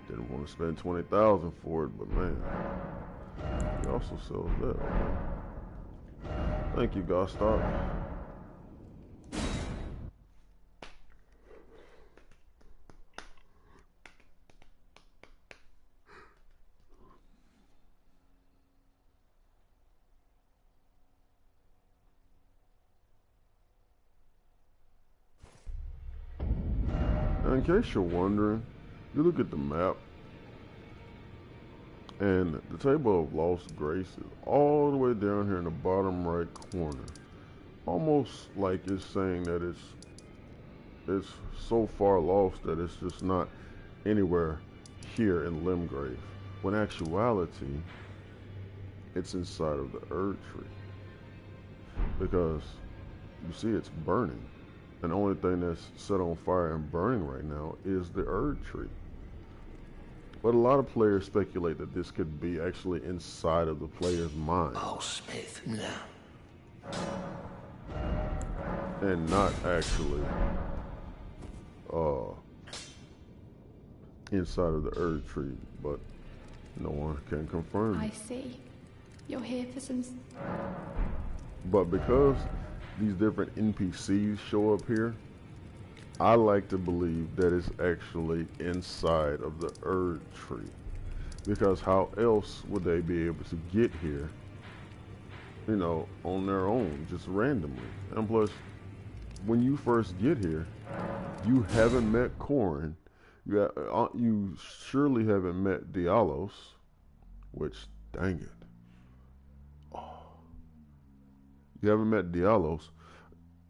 Didn't want to spend 20,000 for it, but man, he also sells that. Okay. Thank you, Gostock. Now, in case you're wondering, you look at the map, and the Table of Lost Grace is all the way down here in the bottom right corner. Almost like it's saying that it's so far lost that it's just not anywhere here in Limgrave. When actuality, it's inside of the Erd Tree. Because you see it's burning. And the only thing that's set on fire and burning right now is the Erd Tree. But a lot of players speculate that this could be actually inside of the player's mind. Oh, Smith, no. And not actually inside of the Erd Tree, but no one can confirm I it. see. You're here for some... But because these different NPCs show up here, I like to believe that it's actually inside of the Erd Tree. Because how else would they be able to get here, you know, on their own, just randomly? And plus, when you first get here, you haven't met Corin. You surely haven't met Dialos, which, dang it. Oh. You haven't met Dialos.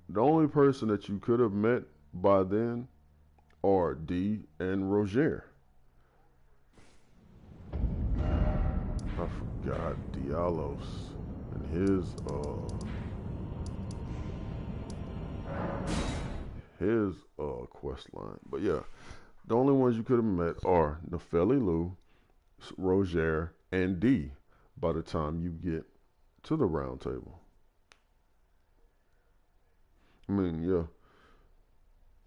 The only person that you could have met by then are Dee and Roger. I forgot Dialos and his quest line. But yeah, the only ones you could have met are Nefeli Lou, Roger, and Dee by the time you get to the round table. I mean, yeah.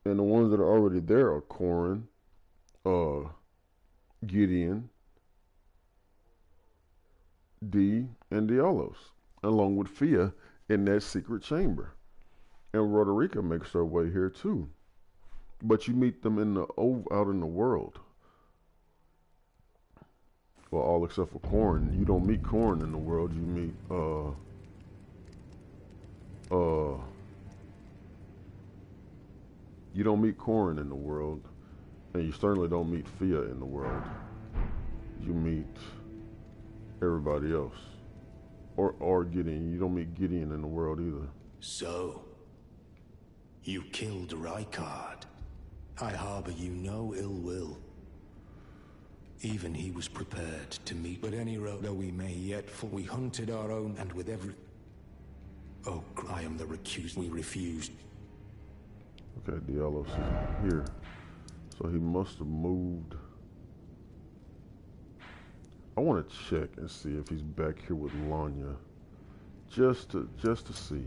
And the ones that are already there are Corin, Gideon, Dee, and Dialos, along with Fia in that secret chamber. And Roderica makes her way here too. But you meet them out in the world. Well, all except for Corin. You don't meet Corin in the world. You meet you don't meet Corin in the world, and you certainly don't meet Fia in the world. You meet everybody else, or Gideon. You don't meet Gideon in the world either. So, you killed Rykard. I harbor you no ill will. Even he was prepared to meet, but any road though we may yet fall, we hunted our own, and with every... Oh, I am the recused. We refused. Okay, Dialos is here. So he must have moved I want to check and see if he's back here with Lanya, just to see.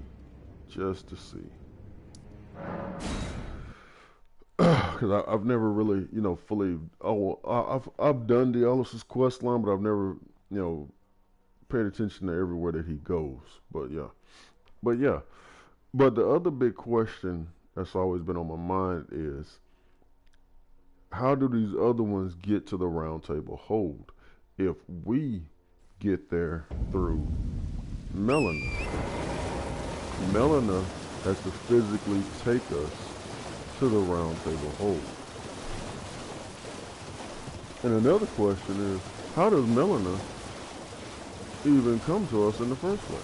Because I've never really, fully. Oh, I've done Dialysis quest line, but I've never, paid attention to everywhere that he goes. But the other big question that's always been on my mind is, how do these other ones get to the Round Table Hold if we get there through Melina? Melina has to physically take us to the Round Table Hold. And another question is, how does Melina even come to us in the first place?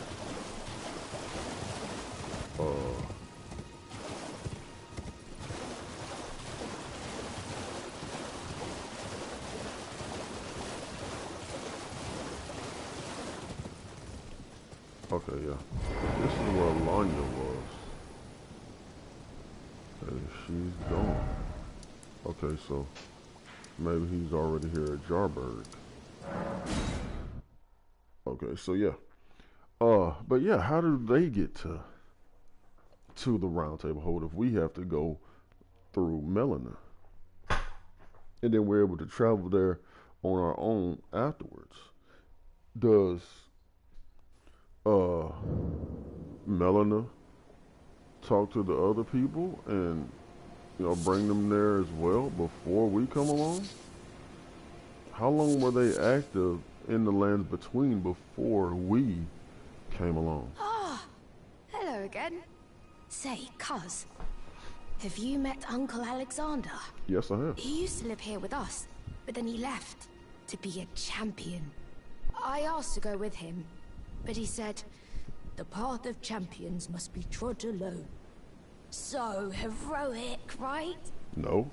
Okay, yeah. This is where Lanya was. And she's gone. Okay, so maybe he's already here at Jarberg. Okay, so yeah. But yeah, how do they get to the Round Table Hold if we have to go through Melina? And then we're able to travel there on our own afterwards. Does Melina talk to the other people and bring them there as well before we come along? How long were they active in the lands between before we came along? Ah, hello again. Say, cuz, have you met Uncle Alexander? Yes, I have. He used to live here with us, but then he left to be a champion. I asked to go with him, but he said, the path of champions must be trod alone. So heroic, right? No.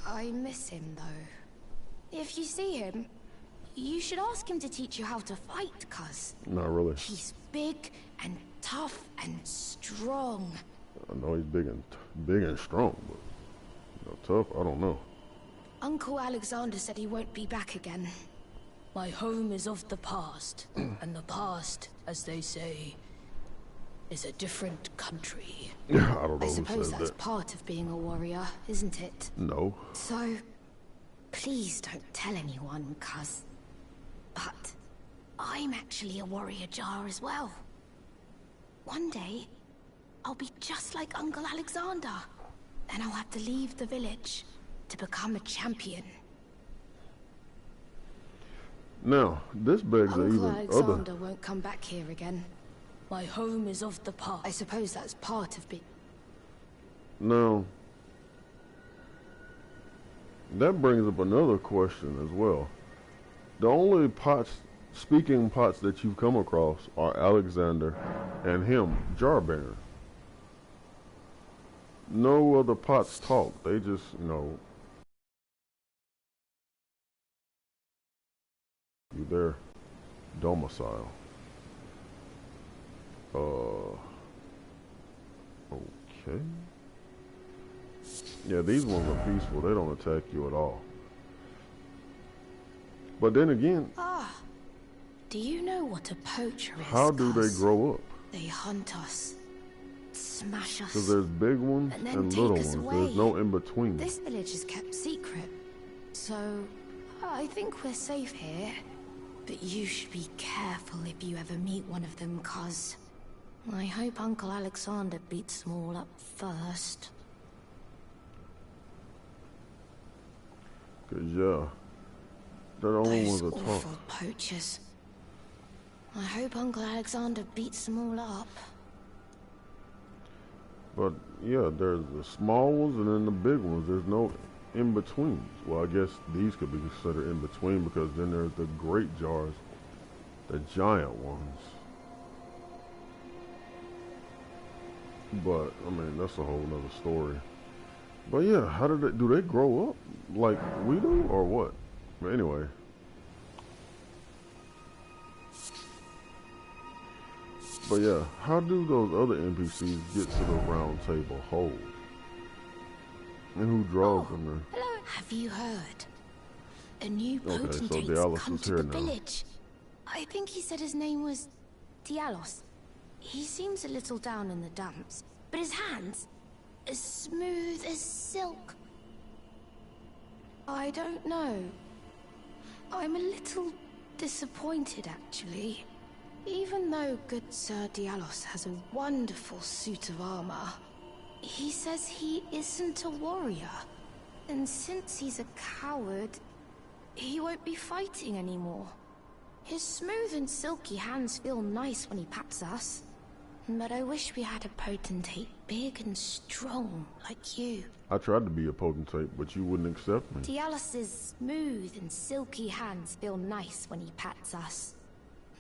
I miss him, though. If you see him, you should ask him to teach you how to fight, cuz. Not really. He's big and tough and strong. I know he's big and strong, but tough, I don't know. Uncle Alexander said he won't be back again. My home is of the past, and the past, as they say, is a different country. I don't know I who suppose says that's that. part of being a warrior, isn't it? No. So, please don't tell anyone, cuz. But I'm actually a warrior jar as well. One day, I'll be just like Uncle Alexander. Then I'll have to leave the village to become a champion. Now, this begs Uncle even Alexander won't come back here again. My home is of the past. I suppose that's part of being... Now, that brings up another question as well. The only speaking pots that you've come across are Alexander and him, Jarbaron. No other pots talk. They just, their domicile. Okay. Yeah, these ones are peaceful. They don't attack you at all. But then again... Ah, do you know what a poacher is? How do they grow up? They hunt us, smash us, Because there's big ones and little ones. There's no in-between. This village is kept secret, so I think we're safe here. But you should be careful if you ever meet one of them, cuz I hope Uncle Alexander beats them all up first. Because, yeah, they're the only ones Those that awful talk. poachers. I hope Uncle Alexander beats them all up. But, yeah, there's the small ones and then the big ones. There's no in-betweens. Well, I guess these could be considered in-between because then there's the great jars, the giant ones. But, I mean, that's a whole nother story. But yeah, how do they grow up like we do or what? But anyway. But yeah, how do those other NPCs get to the Round Table Hold? And who draws them there? Hello. Have you heard? A new Okay, so potentate's Dialos come is to here the now. village. I think he said his name was Dialos. He seems a little down in the dumps, but his hands, as smooth as silk. I don't know. I'm a little disappointed, actually. Even though good Sir Dialos has a wonderful suit of armor, he says he isn't a warrior. And since he's a coward, he won't be fighting anymore. His smooth and silky hands feel nice when he pats us. But I wish we had a potentate big and strong like you. I tried to be a potentate, but you wouldn't accept me. Dialos' smooth and silky hands feel nice when he pats us.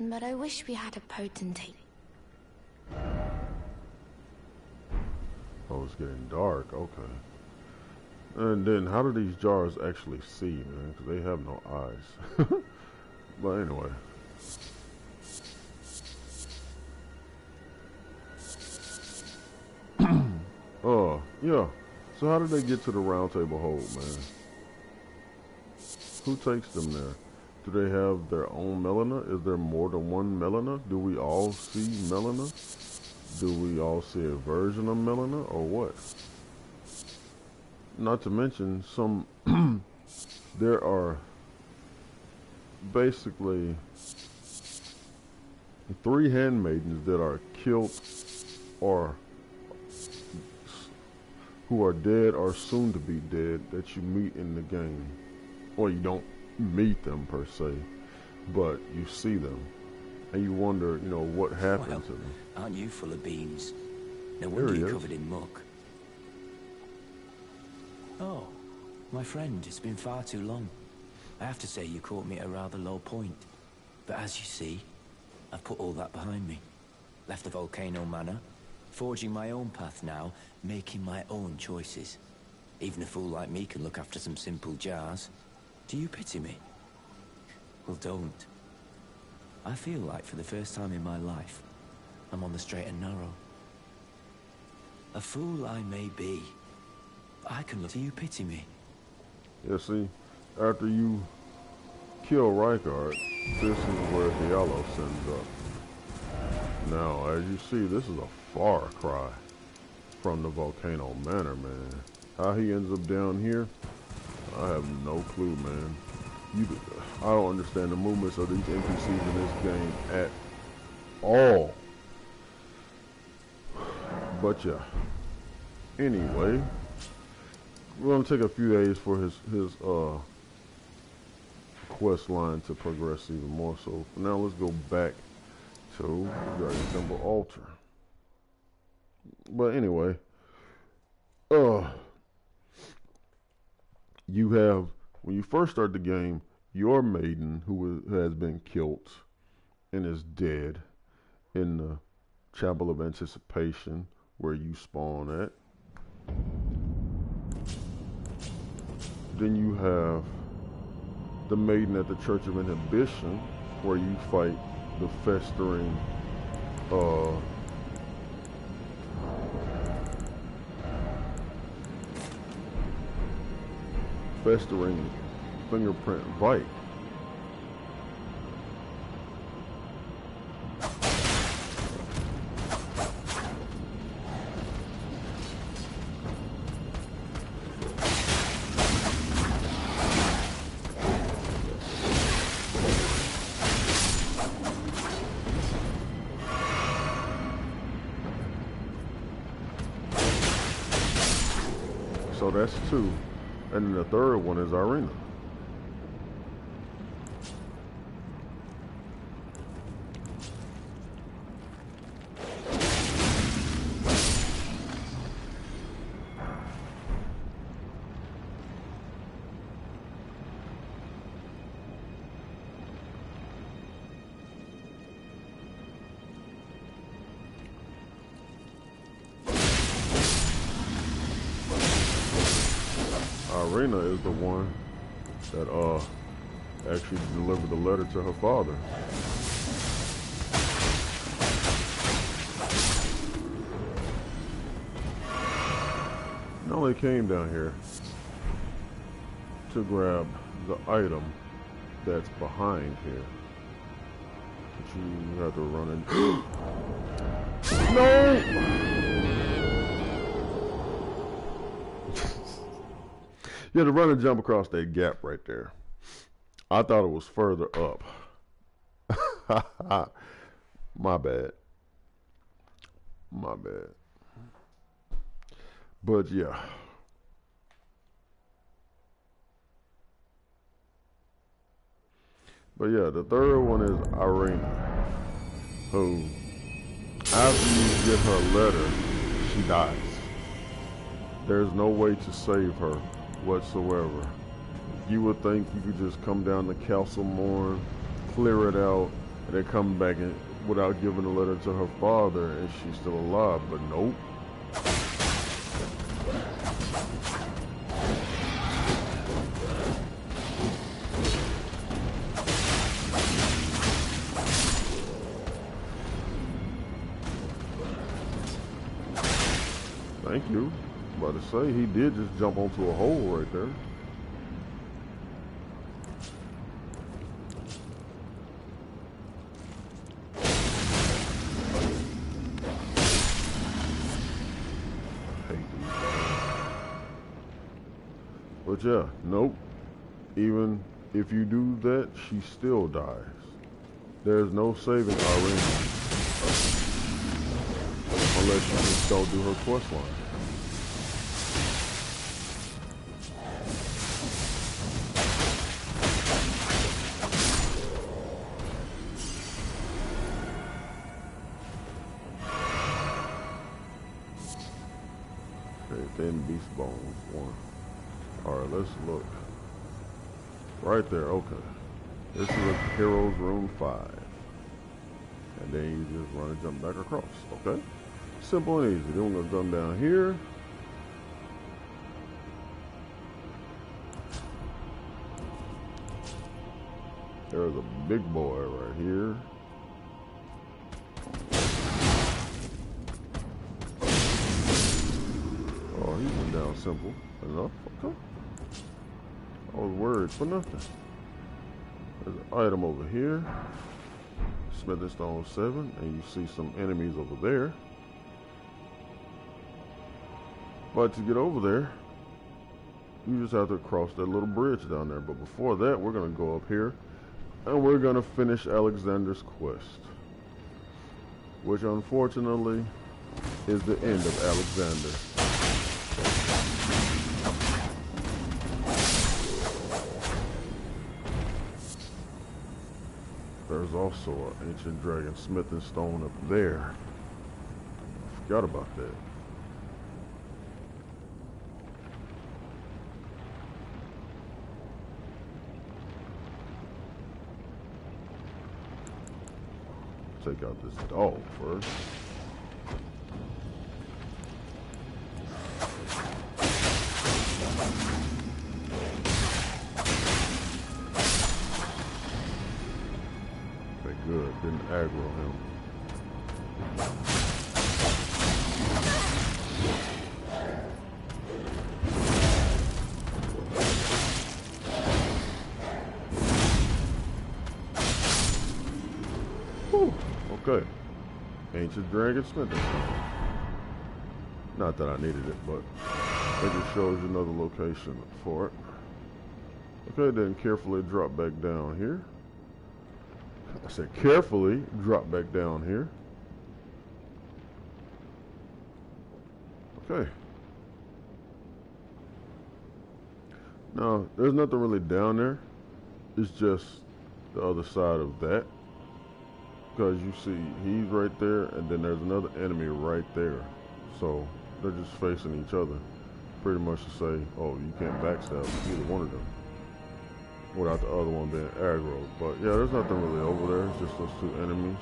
But I wish we had a potentate. Oh, it's getting dark. Okay. And then, how do these jars actually see, man? Because they have no eyes. But anyway. Yeah. So how did they get to the round table hold, man? Who takes them there? Do they have their own Melina? Is there more than one Melina? Do we all see Melina? Do we all see a version of Melina, or what? Not to mention, there are basically 3 handmaidens that are killed or who are dead or soon to be dead that you meet in the game. Or you don't meet them per se, but you see them. And you wonder, what happened to them. Aren't you full of beans? No wonder you're covered in muck. Oh, my friend, it's been far too long. I have to say you caught me at a rather low point. But as you see, I've put all that behind me. Left the volcano manor, forging my own path now, making my own choices. Even a fool like me can look after some simple jars. Do you pity me? Well, don't. I feel like for the first time in my life, I'm on the straight and narrow. A fool I may be, but I can look. Do you pity me? Yeah, see, after you kill Rykard, this is where Diallo sends up. Now, as you see, this is a far cry from the Volcano Manor, man. How he ends up down here, I have no clue, man. I don't understand the movements of these NPCs in this game at all. But yeah. Anyway, we're gonna take a few days for his quest line to progress even more. So for now, let's go back to the Guardian Temple altar. But anyway, you have, when you first start the game, your maiden who has been killed and is dead in the Chapel of Anticipation where you spawn at. Then you have the maiden at the Church of Inhibition where you fight the festering fingerprint bite. So that's 2. And then the third one is Arena. Arena is the one that actually delivered the letter to her father. No, they came down here to grab the item that's behind here. But you have to run in. No! You had to run and jump across that gap right there. I thought it was further up. My bad. My bad. But yeah. But yeah, the third one is Irina, who, after you get her letter, she dies. There's no way to save her whatsoever. You would think you could just come down to Castle Morn, clear it out, and then come back in without giving a letter to her father, and she's still alive. But nope. Thank you. About to say, he did just jump onto a hole right there. But yeah, nope. Even if you do that, she still dies. There's no saving Irene. Unless you just don't do her quest line. Okay, then Beast Bones 1. Alright, let's look. Right there, okay. This is a Heroes Room 5. And then you just run and jump back across, okay? Simple and easy. Then we're gonna come down here. There's a big boy right here. Oh, he went down simple enough. Okay. I was worried for nothing. There's an item over here. Smithing Stone 7, and you see some enemies over there. But to get over there, you just have to cross that little bridge down there. But before that, we're going to go up here, and we're going to finish Alexander's quest. Which, unfortunately, is the end of Alexander. There's also an ancient dragon smithing stone up there. I forgot about that. Take out this dog first. Good, didn't aggro him. Whew, okay. Ancient Dragon Smithing. Not that I needed it, but it just shows you another location for it. Okay, then carefully drop back down here. I said carefully drop back down here. Okay. Now, there's nothing really down there. It's just the other side of that. Because you see, he's right there, and then there's another enemy right there. So, they're just facing each other. Pretty much to say, oh, you can't backstab either one of them. Without the other one being aggro. But yeah, there's nothing really over there. It's just those two enemies.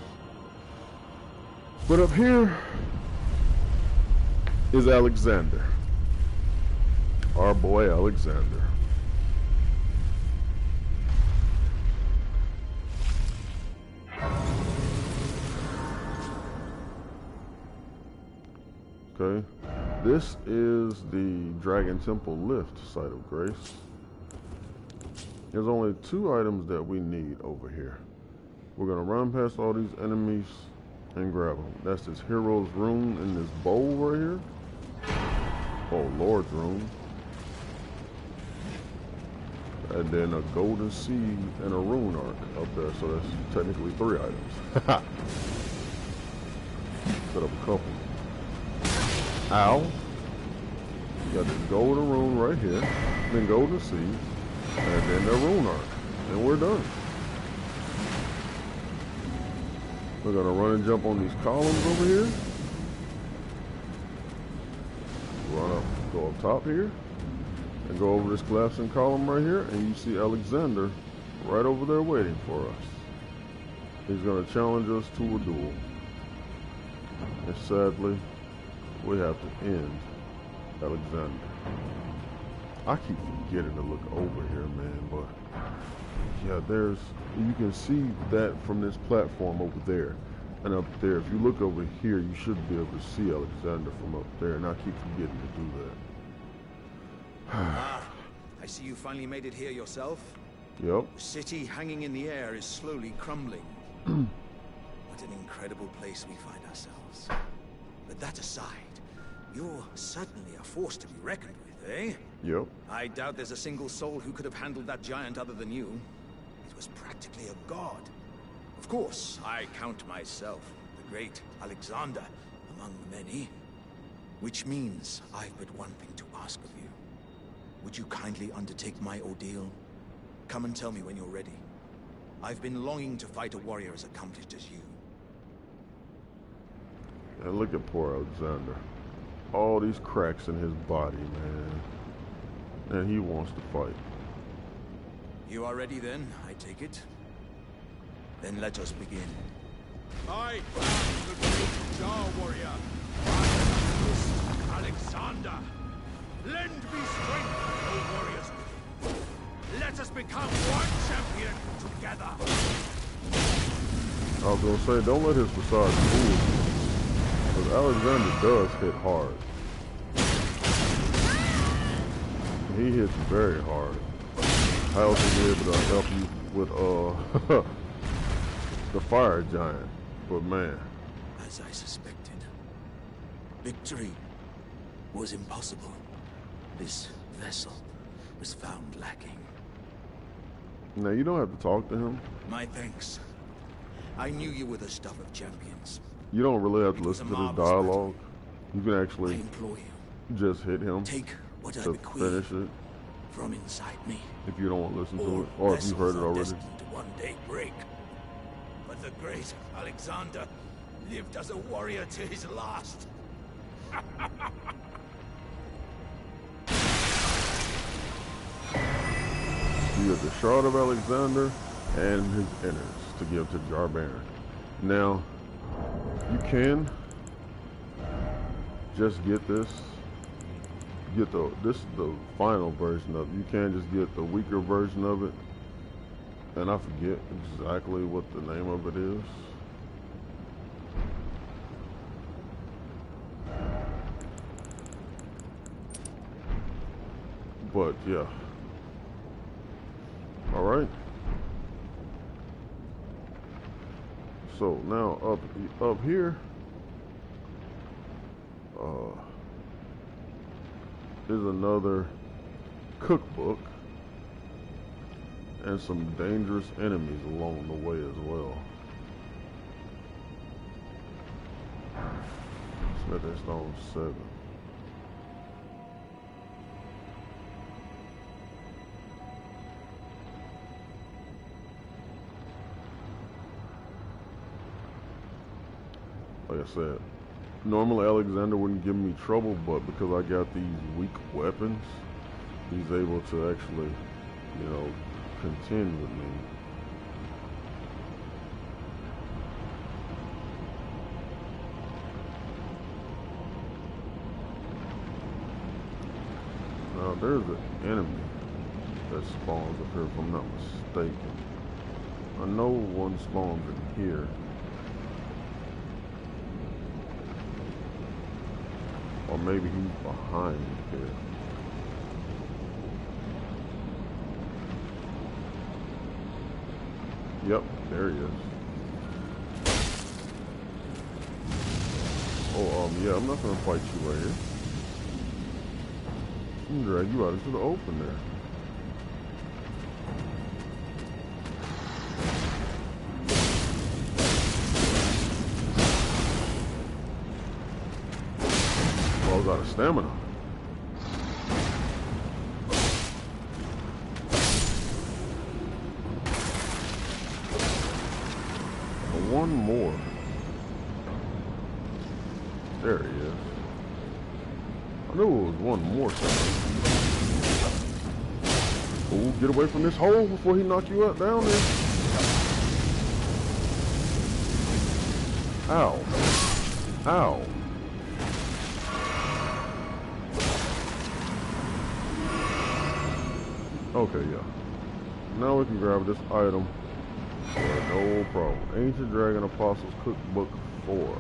But up here is Alexander. Our boy Alexander. Okay. This is the Dragon Temple Lift, Site of Grace. There's only 2 items that we need over here. We're gonna run past all these enemies and grab them. That's this hero's rune in this bowl right here. Oh, Lord's rune. And then a golden seed and a rune arc up there. So that's technically 3 items. Set up a couple. Ow. You got this golden rune right here. Then golden seed. And then the rune arc. And we're done. We're gonna run and jump on these columns over here. Run up, go up top here. And go over this collapsing column right here. And you see Alexander right over there waiting for us. He's gonna challenge us to a duel. And sadly, we have to end Alexander. I keep forgetting to look over here, man, but yeah, you can see that from this platform over there. And up there, if you look over here, you should be able to see Alexander from up there, and I keep forgetting to do that. I see you finally made it here yourself. Yep. The city hanging in the air is slowly crumbling. What an incredible place we find ourselves. But that aside, you're certainly a force to be reckoned with, eh? Yep. I doubt there's a single soul who could have handled that giant other than you. It was practically a god. Of course, I count myself, the great Alexander, among the many. Which means I've but one thing to ask of you. Would you kindly undertake my ordeal? Come and tell me when you're ready. I've been longing to fight a warrior as accomplished as you. And look at poor Alexander. All these cracks in his body, man. And he wants to fight. You are ready then, I take it? Then let us begin. I am the great Jar warrior. I am Alexander. Lend me strength, O warriors. Let us become one champion together. I was gonna say, don't let his facade fool you. Because Alexander does hit hard. He hits very hard. I also be able to help you with the fire giant. But man. As I suspected, victory was impossible. This vessel was found lacking. Now you don't have to talk to him. My thanks. I knew you were the stuff of champions. You don't really have to listen to this dialogue. You can I actually implore you, just hit him take what I to bequeath finish it from inside me. if you don't want to listen to it, or if you've heard it already. Destined to one day break. But the great Alexander lived as a warrior to his last. You have the Shard of Alexander and his innards to give to Jar Baron. Now, you can just get this. This is the final version of it. You can just get the weaker version of it. And I forget exactly what the name of it is. But yeah. Alright. So now up here is another cookbook and some dangerous enemies along the way as well. Smithing Stone 7. Like I said, normally Alexander wouldn't give me trouble, but because I got these weak weapons, he's able to actually, you know, contend with me. Now there's an enemy that spawns up here if I'm not mistaken. I know one spawns in here. Or maybe he's behind here. Yep, there he is. Oh, yeah, I'm not gonna fight you right here. I'm gonna drag you out into the open there. Well, I was out of stamina. One more. There he is. I knew it was one more somewhere. Oh, get away from this hole before he knock you out down there. Ow. Ow. Okay, yeah. Now we can grab this item. No problem. Ancient Dragon Apostles Cookbook 4.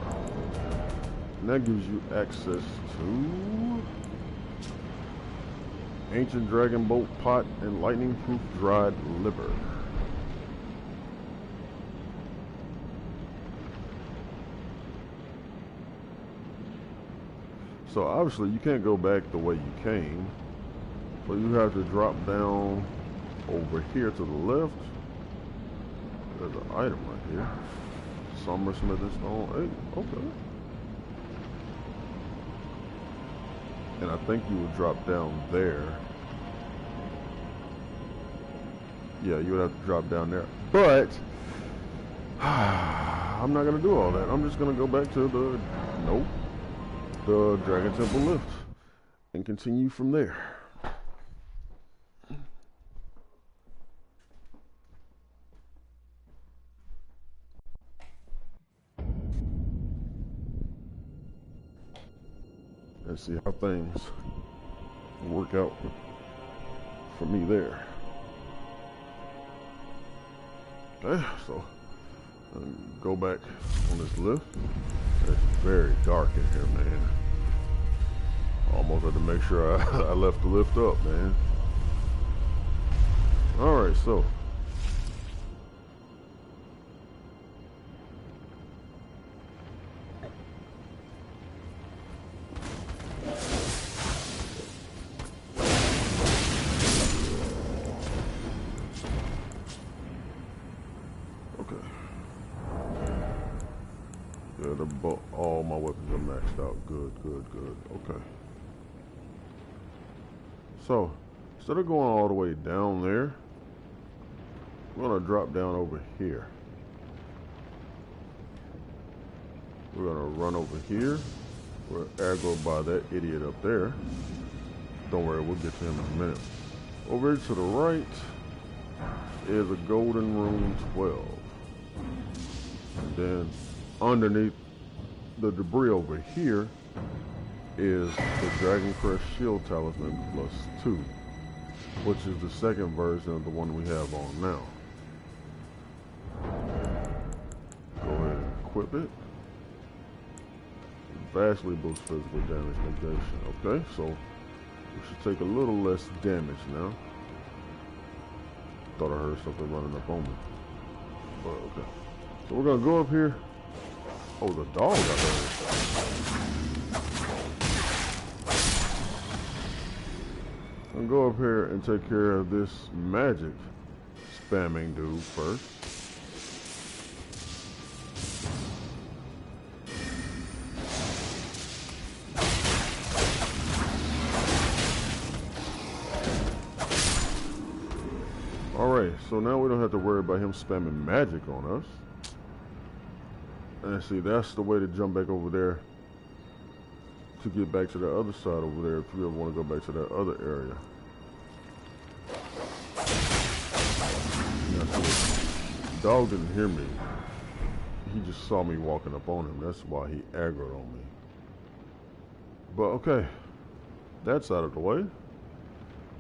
And that gives you access to Ancient Dragon Bolt Pot and Lightning Proof Dried Liver. So obviously you can't go back the way you came. So you have to drop down over here to the left. There's an item right here. Summer Smithing Stone 8. Okay. And I think you would drop down there. Yeah, you would have to drop down there. But I'm not gonna do all that. I'm just gonna go back to the Dragon Temple lift and continue from there. And see how things work out for me there. Okay, so go back on this lift. It's very dark in here, man. Almost had to make sure I left the lift up, man. Alright, so all my weapons are maxed out. Good. Okay. So, instead of going all the way down there, we're going to drop down over here. We're going to run over here. We're aggroed by that idiot up there. Don't worry, we'll get to him in a minute. Over here to the right is a golden rune 12. And then underneath the debris over here is the Dragon Crest Shield Talisman +2, which is the second version of the one we have on now. Go ahead and equip it. Vastly boosts physical damage negation. Okay, so we should take a little less damage now. Thought I heard something running up on me. But okay. So we're gonna go up here. Oh, the dog got hurt. I'm gonna go up here and take care of this magic spamming dude first. Alright, so now we don't have to worry about him spamming magic on us. And see, that's the way to jump back over there to get back to the other side over there if you ever want to go back to that other area. Now, see, the dog didn't hear me. He just saw me walking up on him. That's why he aggroed on me. But okay, that's out of the way.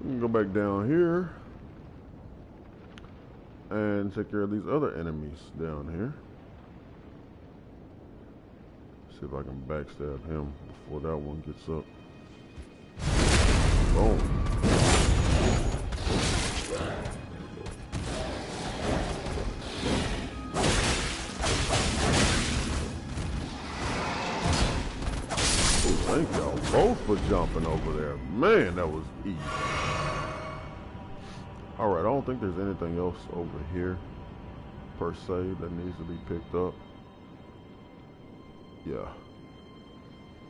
We can go back down here and take care of these other enemies down here. See if I can backstab him before that one gets up. Boom. Thank y'all both for jumping over there. Man, that was easy. Alright, I don't think there's anything else over here, per se, that needs to be picked up. Yeah.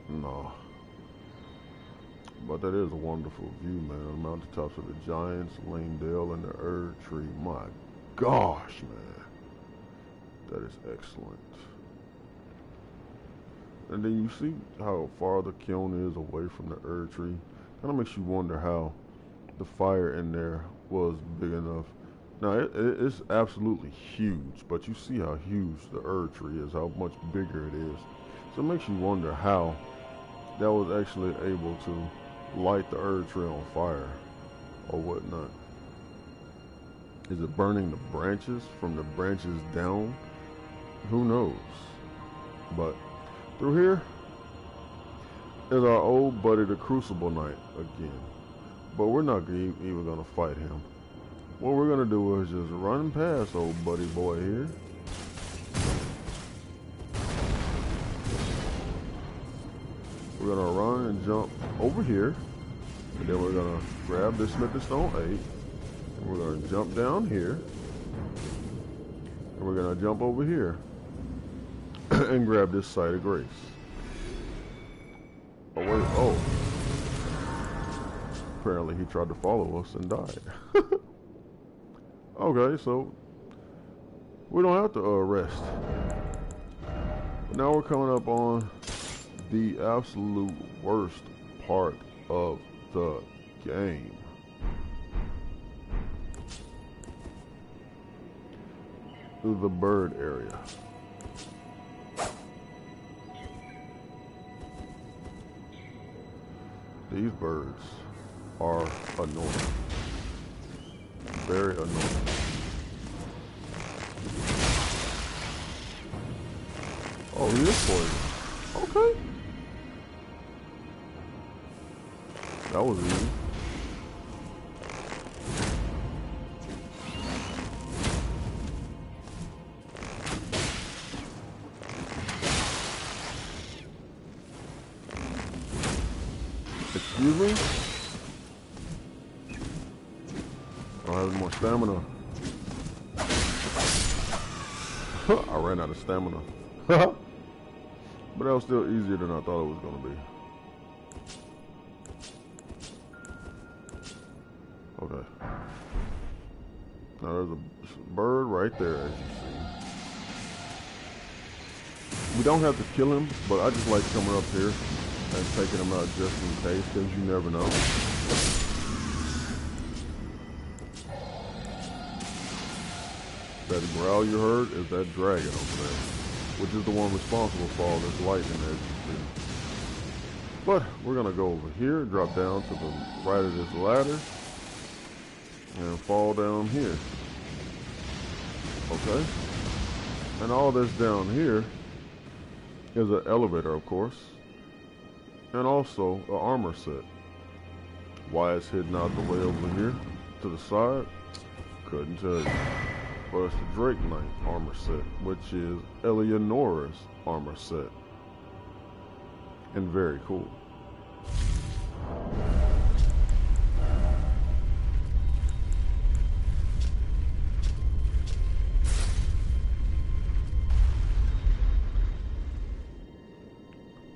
No. But that is a wonderful view, man. On the mountaintops of the Giants, Lane Dale, and the Erd Tree. My gosh, man. That is excellent. And then you see how far the kiln is away from the Erd Tree. Kind of makes you wonder how the fire in there was big enough. Now, it's absolutely huge, but you see how huge the Erd Tree is, how much bigger it is. So it makes you wonder how that was actually able to light the Erd Tree on fire or whatnot. Is it burning the branches from the branches down? Who knows? But through here is our old buddy, the Crucible Knight, again. But we're not even going to fight him. What we're going to do is just run past old buddy boy here. We're going to run and jump over here. And then we're going to grab this Smithing Stone 8. And we're going to jump down here. And we're going to jump over here. And grab this Site of Grace. Oh, wait. Oh. Apparently he tried to follow us and died. Okay, so we don't have to rest. But now we're coming up on the absolute worst part of the game. The bird area. These birds are annoying. Very annoying. Oh, he is poison. Okay. That was easy. Excuse me? I don't have any more stamina. I ran out of stamina. But that was still easier than I thought it was going to be. Okay. Now there's a bird right there, as you see. We don't have to kill him, but I just like coming up here and taking him out just in case, because you never know. That growl you heard is that dragon over there, which is the one responsible for all this lightning, as you see. But we're going to go over here, drop down to the right of this ladder, and fall down here. Okay? And all this down here is an elevator, of course, and also an armor set. Why it's hidden out the way over here to the side, couldn't tell you. But it's the Drake Knight armor set, which is Eleonora's armor set. And very cool.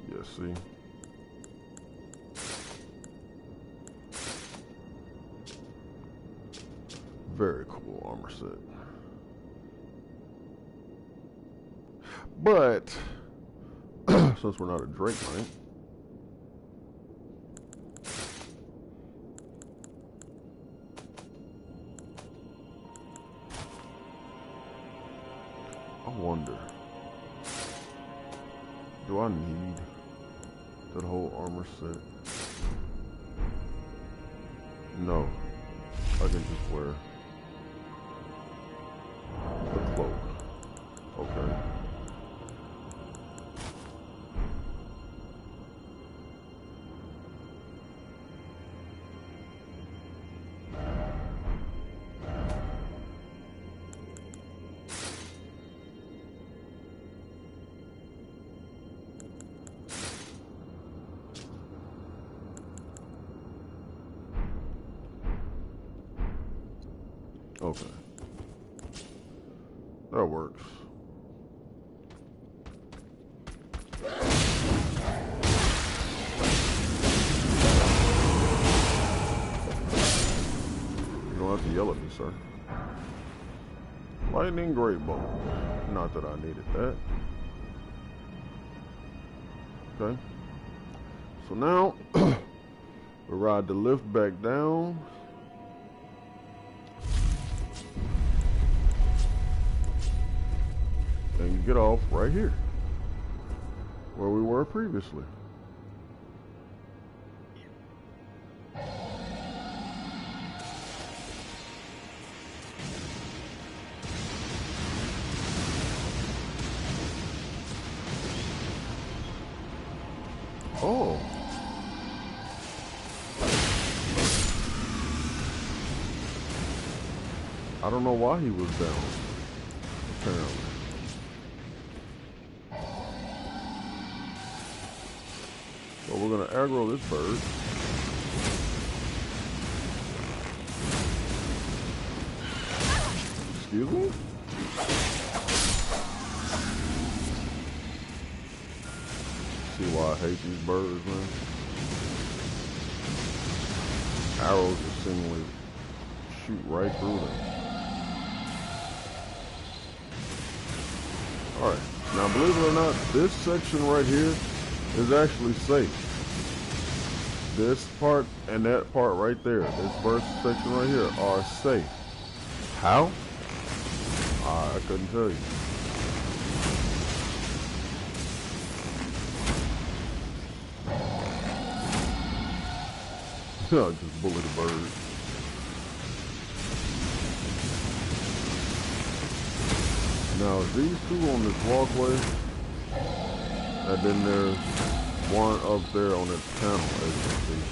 Yeah, see? Very cool armor set. But since we're not a Drake Knight, I wonder, do I need that whole armor set? No, I can just wear the cloak. Okay. Okay. That works. You don't have to yell at me, sir. Lightning Great Bow. Not that I needed that. Okay. So now, we ride the lift back down. And you get off right here, where we were previously. Oh. I don't know why he was down, apparently. So we're gonna aggro this bird. Excuse me? See why I hate these birds, man? Arrows just seemingly shoot right through them. Alright, now believe it or not, this section right here is actually safe. This part and that part right there, this first section right here, are safe. How? I couldn't tell you. Just bully the bird. Now these two on this walkway, and then there's one up there on this panel, as you can see.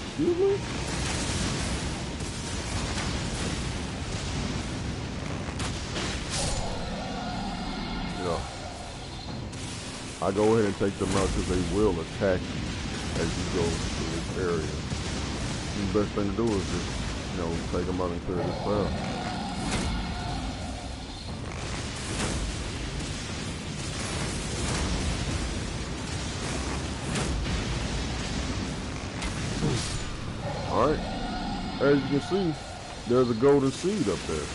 Excuse me? Yeah. I go ahead and take them out because they will attack you as you go through this area. The best thing to do is just, take them out and clear this path. Alright, as you can see, there's a golden seed up there.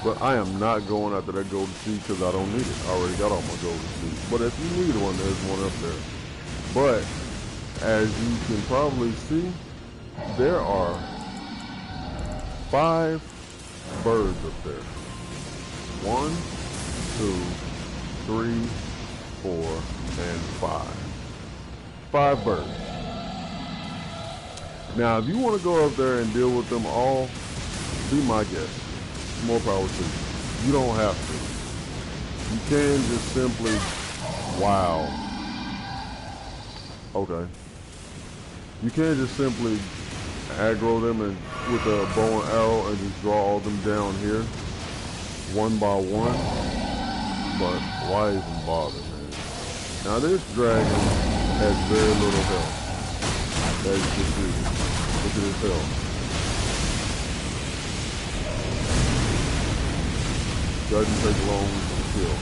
But I am not going after that golden seed because I don't need it. I already got all my golden seeds. But if you need one, there's one up there. But, as you can probably see, there are 5 birds up there. 1, 2, 3, 4, and 5. 5 birds. Now, if you want to go up there and deal with them all, be my guest. More power to you. You don't have to. You can just simply, wow. Okay. You can just simply aggro them and with a bow and arrow and just draw all them down here, one by one. But why even bother, man? Now this dragon has very little health. As you can see, look at his health. Doesn't take long to kill.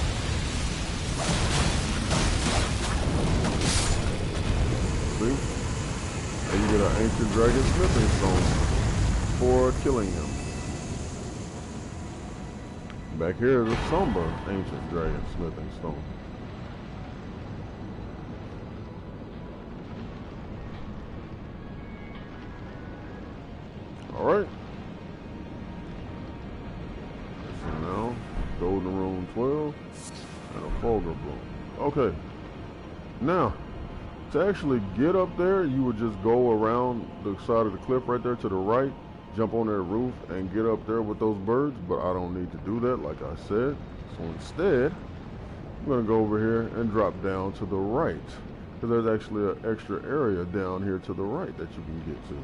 See? And you get an ancient dragon smithing stone for killing him. Back here is a somber ancient dragon smithing stone. Alright. So now, Golden Rune 12 and a Fulgur Bloom. Okay. Now, to actually get up there, you would just go around the side of the cliff right there to the right, jump on that roof, and get up there with those birds, but I don't need to do that, like I said. So instead, I'm going to go over here and drop down to the right, because there's actually an extra area down here to the right that you can get to.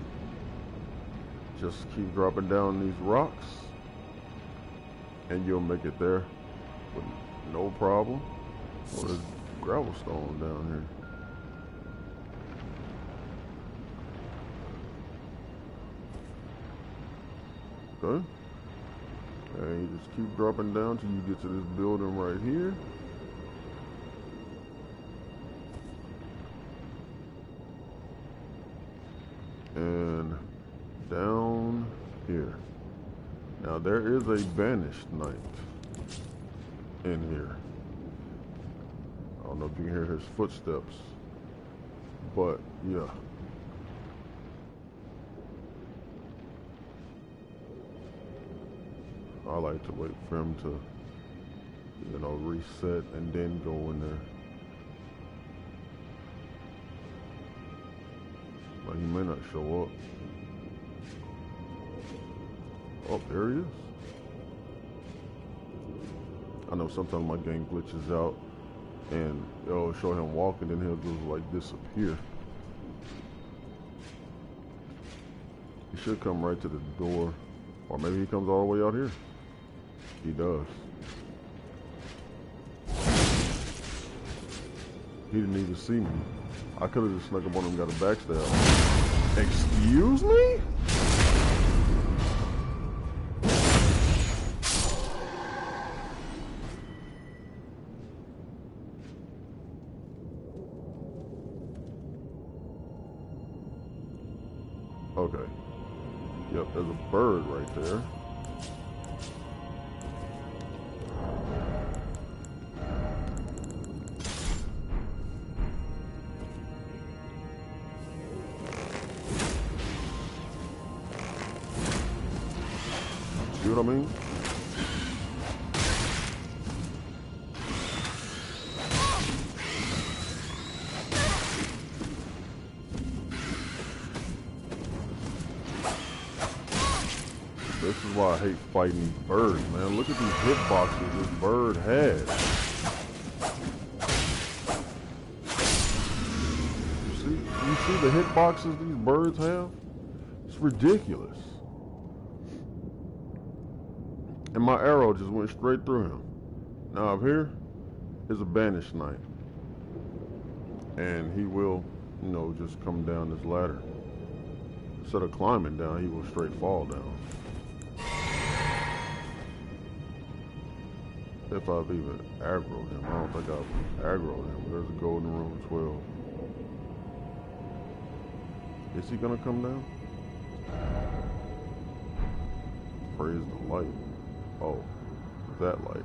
Just keep dropping down these rocks, and you'll make it there with no problem. Well, gravel stone down here. Okay. And you just keep dropping down till you get to this building right here. And down here. Now there is a banished knight in here. I don't know if you can hear his footsteps, but yeah. I like to wait for him to, you know, reset and then go in there. But he may not show up. Oh, there he is. I know sometimes my game glitches out and it'll show him walking, then he'll just like disappear. He should come right to the door, or maybe he comes all the way out here. He does. He didn't even see me. I could have just snuck up on him and got a backstab. Excuse me? Okay. Yep, there's a bird right there. See what I mean? This is why I hate fighting these birds, man. Look at these hitboxes this bird has. You see the hitboxes these birds have? It's ridiculous. And my arrow just went straight through him. Now up here is a banished knight. And he will, you know, just come down this ladder. Instead of climbing down, he will straight fall down. If I've even aggroed him. I don't think I've aggroed him. There's a golden rune 12. Is he gonna come down? Praise the light. Oh, that light.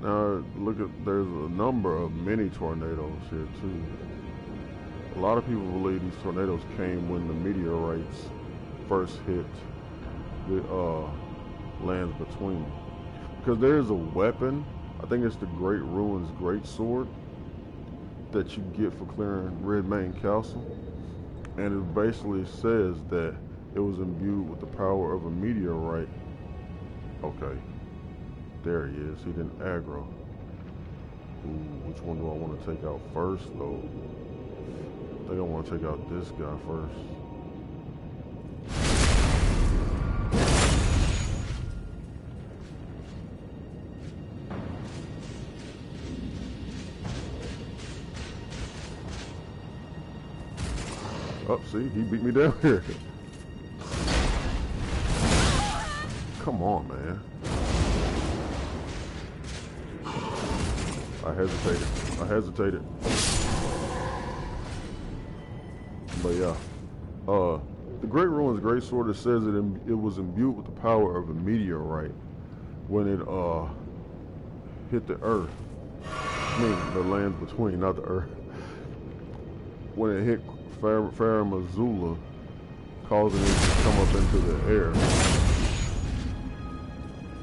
Now, look at, there's a number of mini tornadoes here too. A lot of people believe these tornadoes came when the meteorites first hit the lands between. Because there is a weapon, I think it's the Great Ruins Great Sword, that you get for clearing Redmane Castle. And it basically says that it was imbued with the power of a meteorite. Okay, there he is. He didn't aggro. Ooh, which one do I want to take out first, though? I think I want to take out this guy first. Oh, see, he beat me down here. Come on, man. I hesitated. But yeah. The Great Ruins Great Sword, it says it was imbued with the power of a meteorite when it hit the earth. I mean, the lands between, not the earth. When it hit Farum Azula, causing it to come up into the air,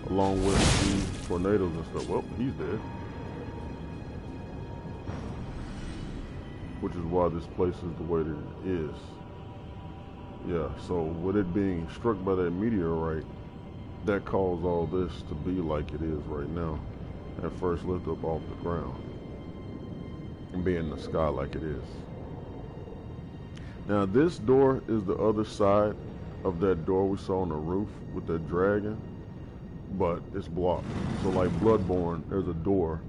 along with these tornadoes and stuff. Well, he's dead. Which is why this place is the way that it is. Yeah, so with it being struck by that meteorite, that caused all this to be like it is right now. And first lift up off the ground and be in the sky like it is. Now this door is the other side of that door we saw on the roof with that dragon. but it's blocked. So like Bloodborne, there's a door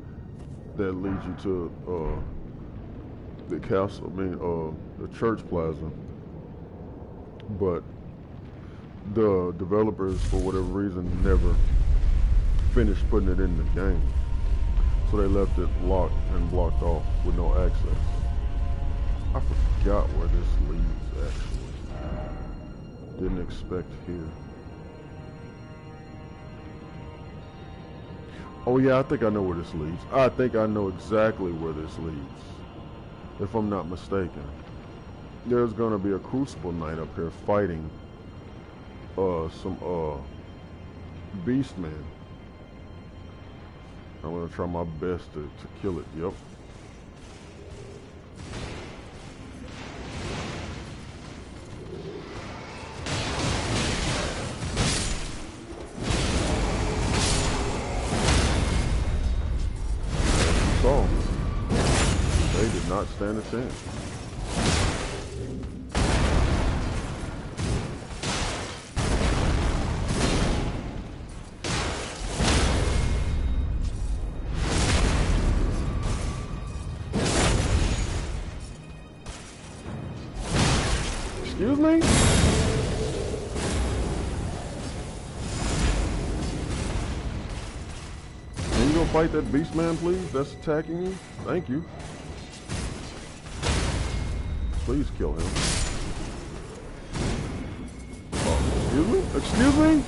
that leads you to the castle, the church plaza. But the developers, for whatever reason, never finished putting it in the game. So they left it locked and blocked off with no access. I forgot where this leads, actually. Didn't expect here. Oh yeah, I think I know where this leads. I think I know exactly where this leads, if I'm not mistaken. There's gonna be a Crucible Knight up here fighting some Beastmen. I'm gonna try my best to kill it. Yep. So they did not stand a chance. Excuse me? Can you go fight that beast man, please? That's attacking you? Thank you. Please kill him. Oh, excuse me? Excuse me?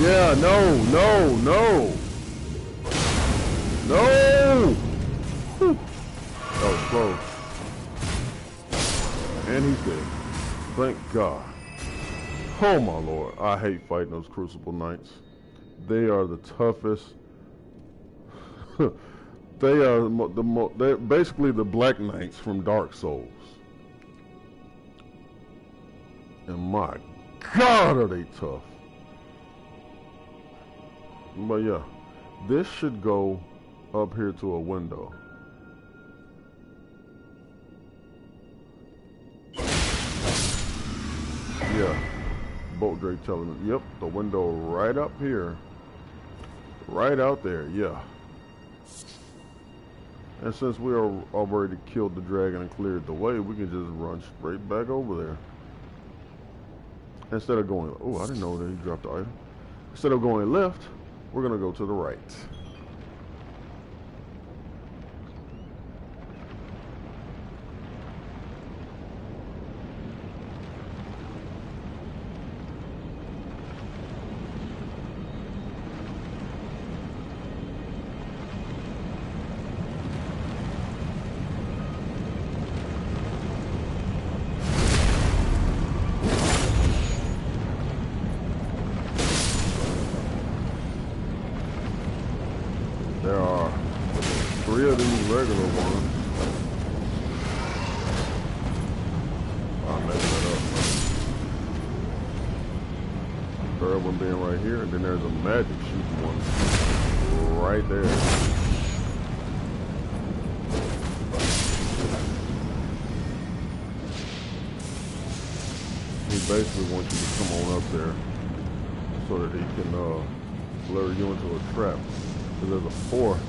Yeah, no, no, no. No! Whew. That was close. And he's dead. Thank God. Oh my Lord. I hate fighting those Crucible Knights. They are the toughest. They are they're basically the Black Knights from Dark Souls. And my God, are they tough. But yeah, this should go up here to a window. Yeah, Boat Drake telling me, yep, the window right up here. Right out there, yeah. And since we already killed the dragon and cleared the way, we can just run straight back over there. Instead of going, oh, I didn't know that he dropped the item. Instead of going left, we're gonna go to the right. There are 3 of these regular ones. I messed that up. Third one being right here, and then there's a magic shooting one right there. He basically wants you to come on up there so that he can lure you into a trap. There's a 4th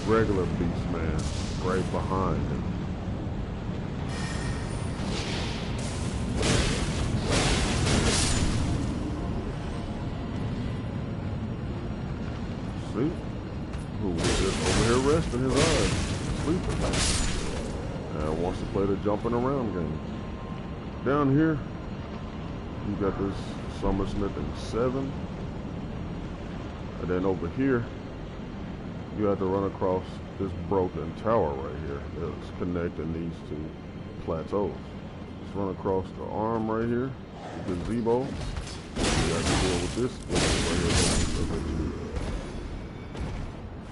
regular beast man right behind him. See? Who was just over here resting his eyes, sleeping. And wants to play the jumping around game. Down here, you got this Summersmithing 7. And then over here, you have to run across this broken tower right here that's connecting these 2 plateaus. Just run across the arm right here, the gazebo. You have to deal with this right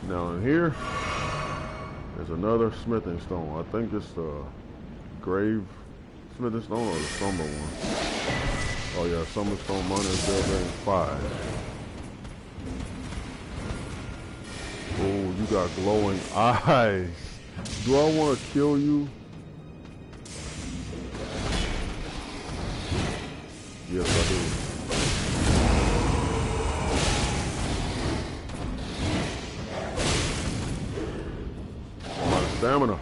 here. Now in here, there's another smithing stone. I think it's the grave smithing stone or the summer one. Oh yeah, summer stone miners building 5. Oh, you got glowing eyes. Do I want to kill you? Yes, I do. I'm out of stamina.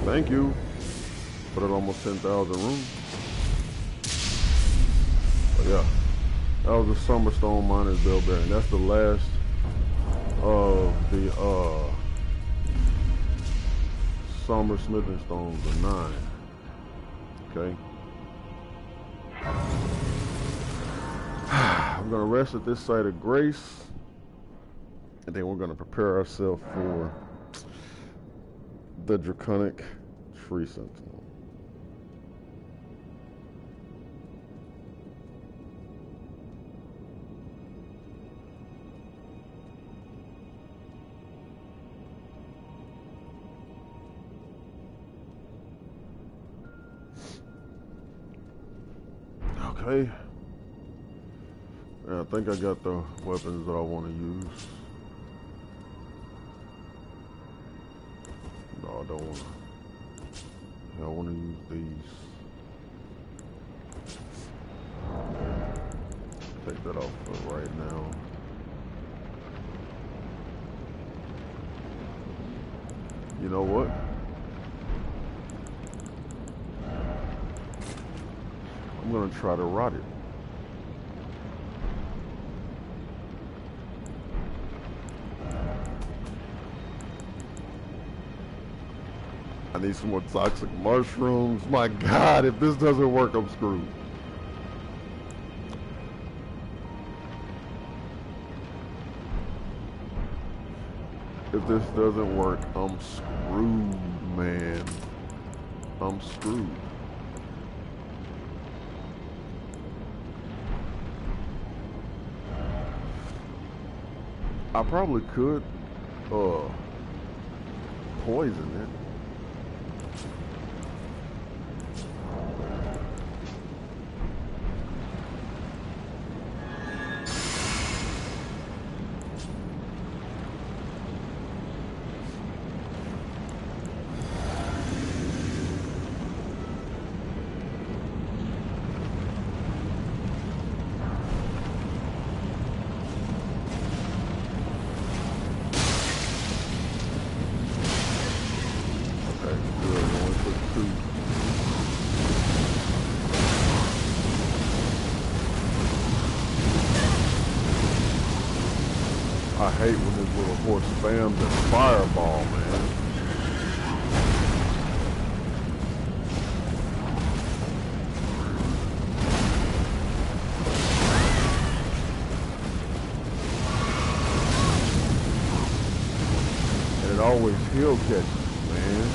Thank you. Put it almost 10,000 rooms. But yeah, that was the Summerstone Miner's Bell Bearing. That's the last of the Summer Smithing Stones, the 9. Okay. I'm gonna rest at this site of grace, and then we're gonna prepare ourselves for the Draconic Tree Sentinel. Okay. Yeah, I think I got the weapons that I want to use. No, I don't want to. Yeah, I want to use these. Take that off for right now. You know what? I'm gonna try to rot it. I need some more toxic mushrooms. My God, if this doesn't work, I'm screwed. If this doesn't work, I'm screwed, man. I'm screwed. I probably could poison it. I hate when this little horse spams that fireball, man. And it always heal catches, man.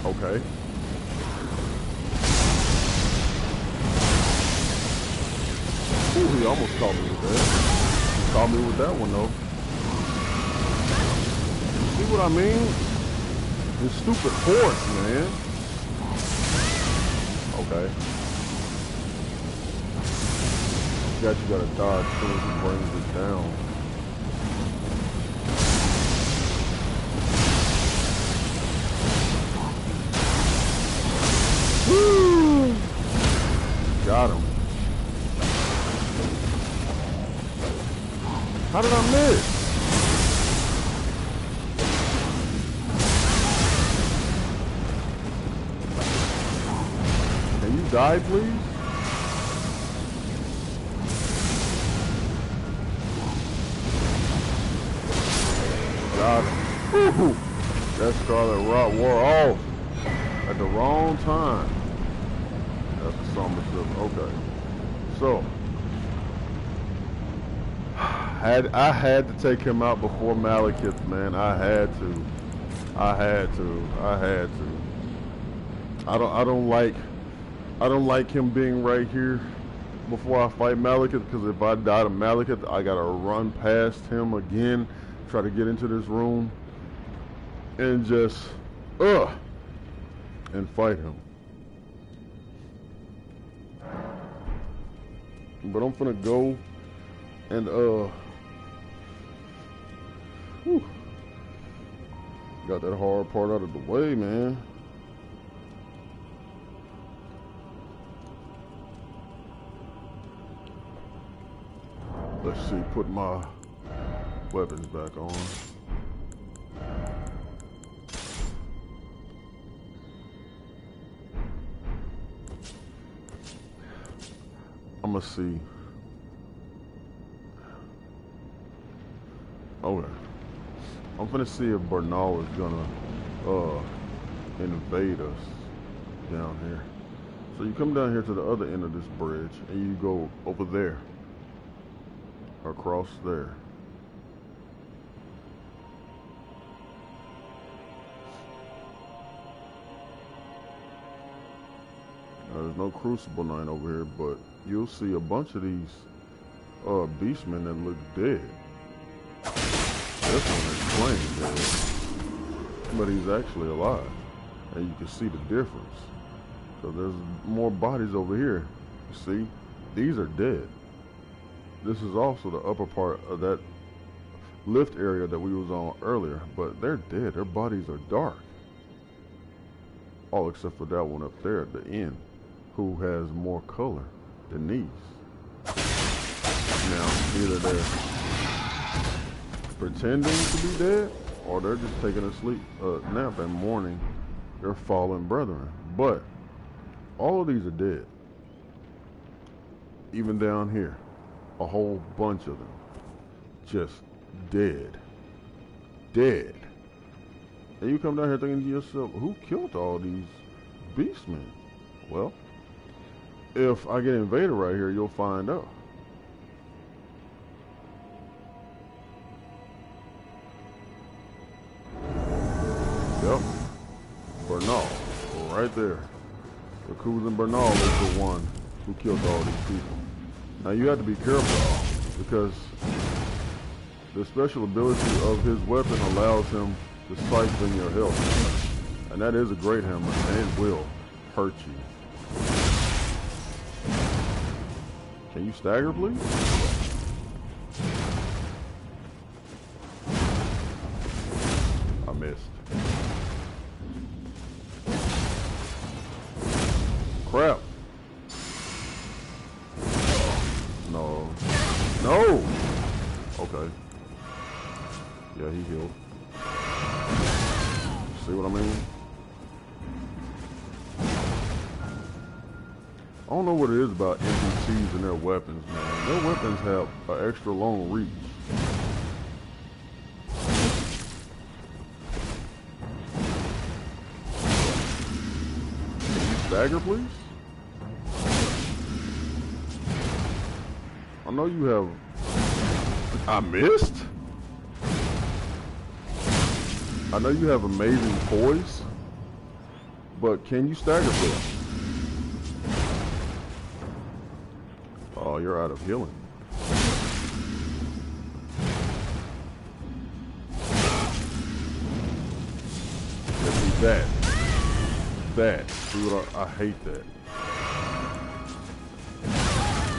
Okay. Ooh, he almost caught me with that. He caught me with that one, though. See what I mean? This stupid horse, man. Okay. You gotta dodge as soon as he brings it down. Woo! Got him. How did I miss? Can you die, please? Got him. Woo! That Scarlet Rot wore off at the wrong time. That's the summer stuff. Okay. So, I had to take him out before Malekith, man. I had to. I had to. I had to. I don't like him being right here before I fight Malekith, because if I die to Malekith, I gotta run past him again, try to get into this room, and just and fight him. But I'm finna go and whew, got that hard part out of the way, man. Let's see, put my weapons back on. I'm gonna see. Okay. I'm gonna see if Bernal is gonna invade us down here. So you come down here to the other end of this bridge and you go over there. Across there. There's no Crucible Knight over here, but you'll see a bunch of these beastmen that look dead. This one is plain dead, but he's actually alive, and you can see the difference. So there's more bodies over here. You see, these are dead. This is also the upper part of that lift area that we was on earlier, but they're dead. Their bodies are dark. All except for that one up there at the end, who has more color than these. Now, either they're pretending to be dead, or they're just taking a sleep nap and mourning their fallen brethren. But all of these are dead. Even down here. A whole bunch of them. Just dead. Dead. And you come down here thinking to yourself, who killed all these beastmen? Well, if I get invaded right here, you'll find out. Yep. Bernal. Right there. The Cousin Bernal is the one who killed all these people. Now you have to be careful, because the special ability of his weapon allows him to siphon your health. And that is a great hammer, and it will hurt you. Can you stagger, please? I missed. Crap. No. No! Okay. Yeah, he healed. See what I mean? I don't know what it is about NPCs and their weapons, man. Their weapons have an extra long reach. Can you stagger, please? I know you have... I missed? I know you have amazing poise, but can you stagger, please? Oh, you're out of healing. See that. That. See what I hate that.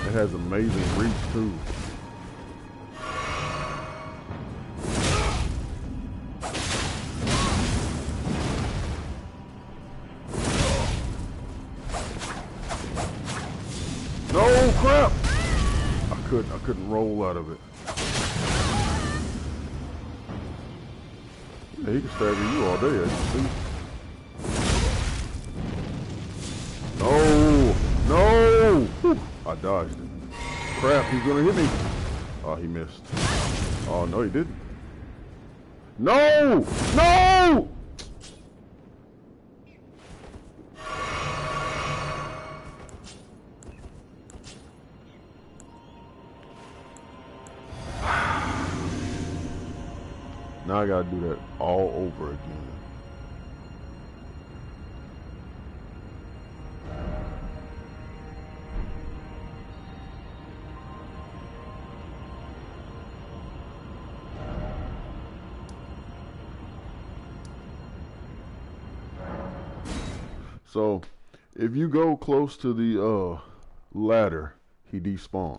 It has amazing reach too. No crap! I couldn't roll out of it. Yeah, he can stagger you all day, as you see. No! No! Whew. I dodged it. Crap, he's gonna hit me. Oh, he missed. Oh, no, he didn't. No! No! Now I gotta do that all over again. So, if you go close to the ladder, he despawns.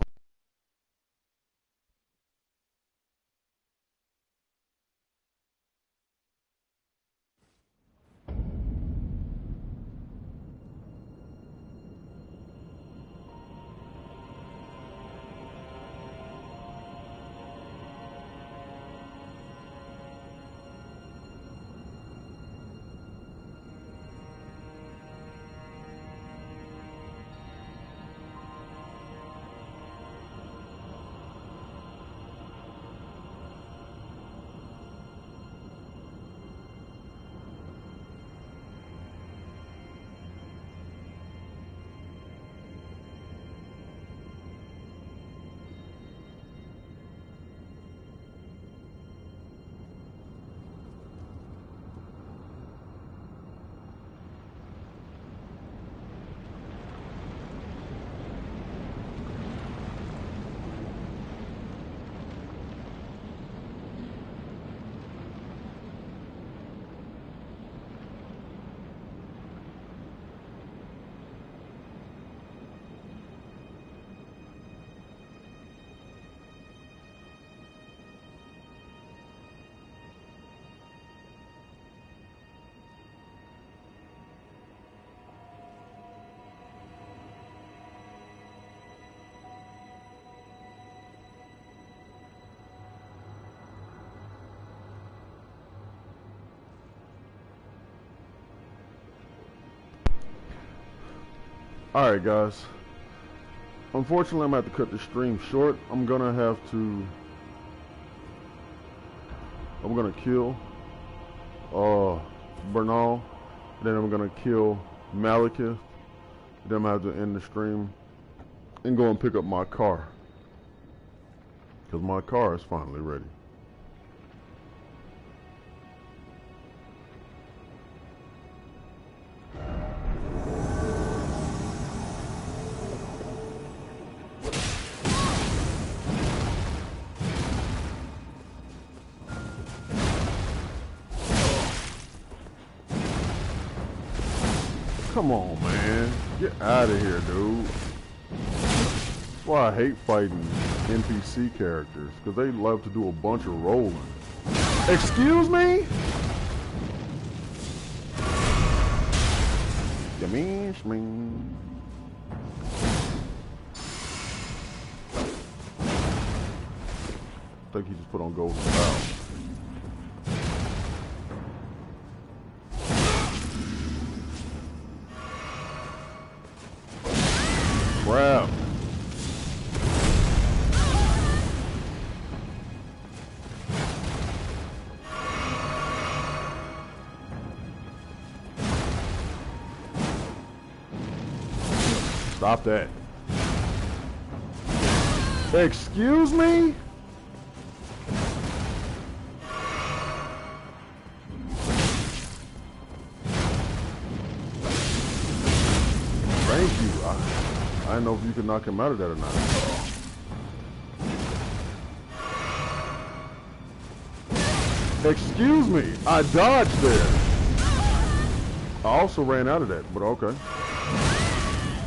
Alright guys, unfortunately I'm going to have to cut the stream short. I'm going to kill Bernal, then I'm going to kill Malekith, then I'm going to have to end the stream and go and pick up my car, because my car is finally ready. Come on, man. Get out of here, dude. That's why I hate fighting NPC characters, because they love to do a bunch of rolling. Excuse me? Come in, shmeen. I think he just put on golden bow. Crap. Stop that. Excuse me? Thank you. I didn't know if you could knock him out of that or not. Excuse me, I dodged there. I also ran out of that, but okay.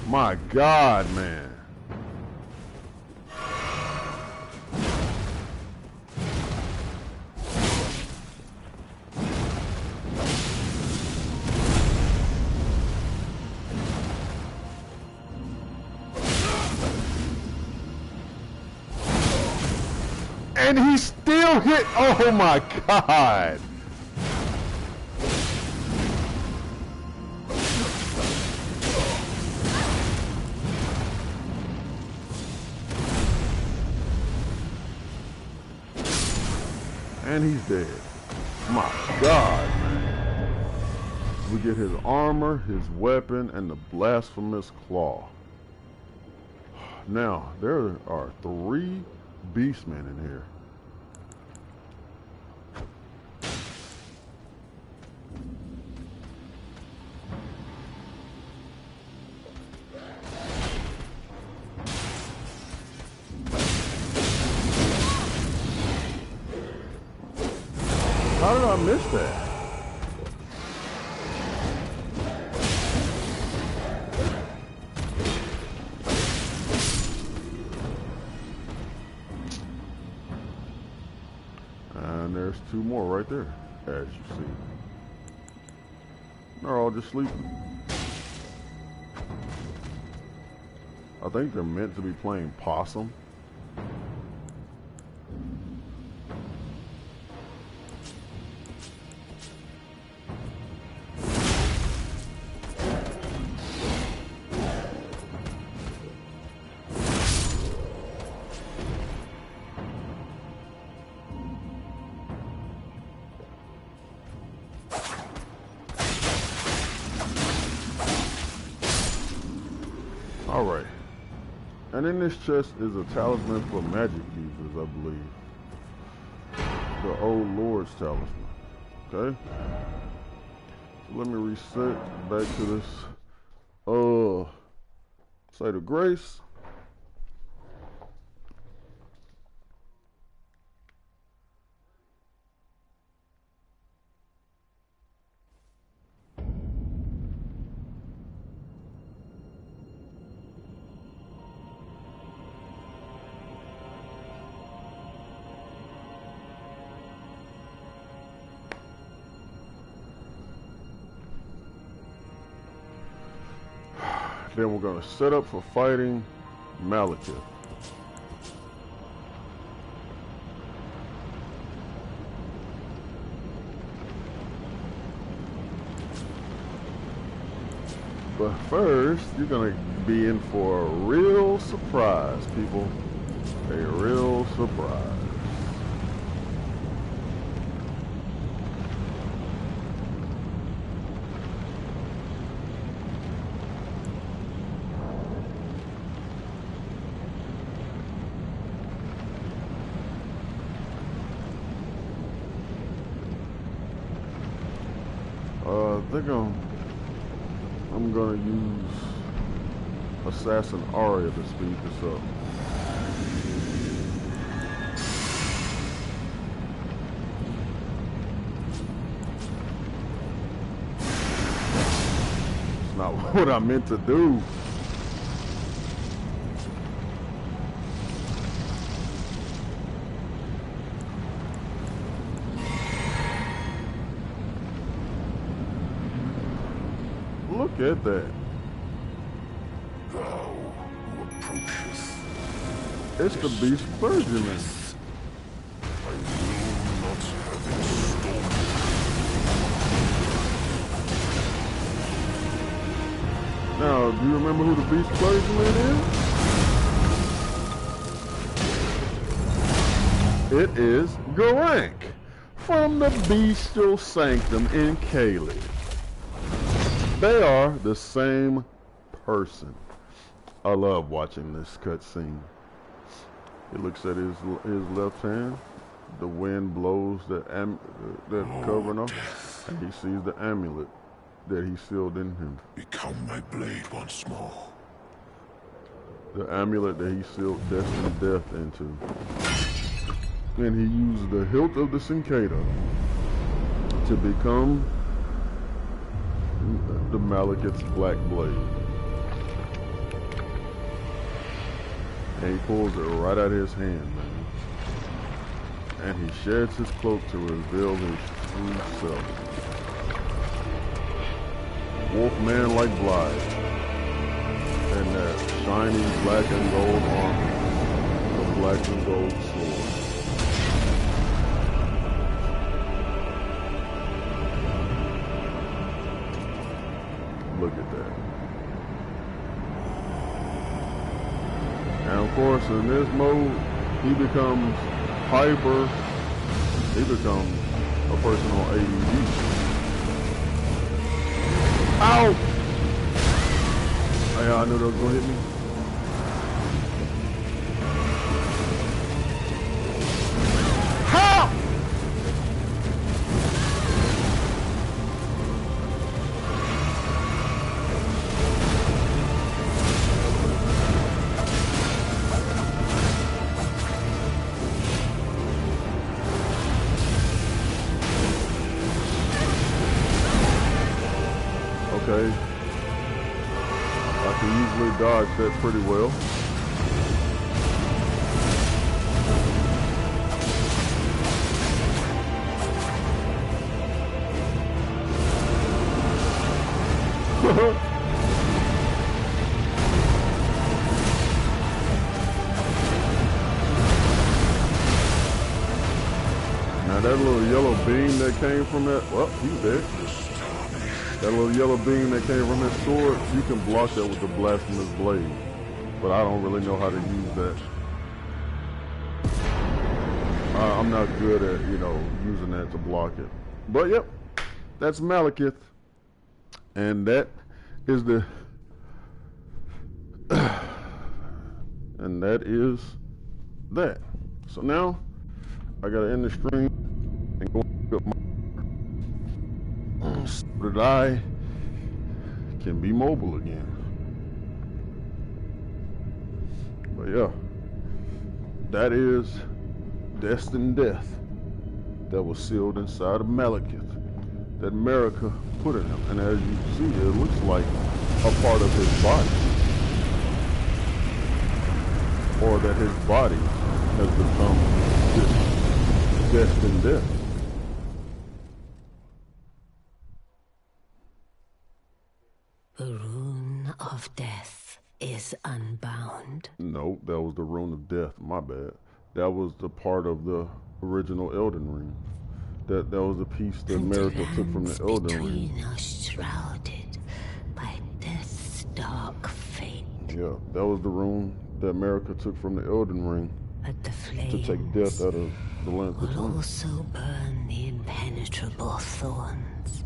My God, man. And he still hit. Oh my God. And he's dead. My God, man. We get his armor, his weapon, and the blasphemous claw. Now, there are 3 beastmen in here. How did I miss that? And there's two more right there, as you see. They're all just sleeping. I think they're meant to be playing possum. Alright. And in this chest is a talisman for magic users, I believe. The old Lord's talisman. Okay? So let me reset back to this site of grace. Then we're going to set up for fighting Malekith. But first, you're going to be in for a real surprise, people. A real surprise. I think I'm gonna use Assassin Aria to speed this up. It's not what I meant to do. Look at that. Thou who approachest. It's the Beast Clergyman. I will not have it stolen. Now, do you remember who the Beast Clergyman is? It is Garank from the Bestial Sanctum in Caelid. They are the same person. I love watching this cutscene. He looks at his left hand. The wind blows that covering off, and he sees the amulet that he sealed in him. Become my blade once more. The amulet that he sealed destined death into. And he used the hilt of the Cicada to become the Malekith's black blade. And he pulls it right out of his hand, man. And he sheds his cloak to reveal his true self. Wolfman like Blythe. And that shiny black and gold armor. The black and gold sword. Look at that. And of course, in this mode, he becomes hyper. He becomes a person on ADD. Ow! Hey, I knew that was gonna hit me. How? that pretty well. Now that little yellow beam that came from that, well, he's dead. That little yellow beam that came from his sword, you can block that with the blasphemous blade. But I don't really know how to use that. I'm not good at, using that to block it. But yep, that's Malekith. And that is and that is that. So now I gotta end the stream and go pick up my so that I can be mobile again. But yeah, that is destined death that was sealed inside of Malekith that America put in him. And as you see, it looks like a part of his body, or that his body has become this destined death. The rune of death is unbound. No, that was the rune of death. My bad. That was the part of the original Elden Ring. That was the piece that America took from the Elden Ring. Between us shrouded by death's dark fate. Yeah, that was the rune that America took from the Elden Ring. But the flames to take death out of the land will between. also burn the impenetrable thorns.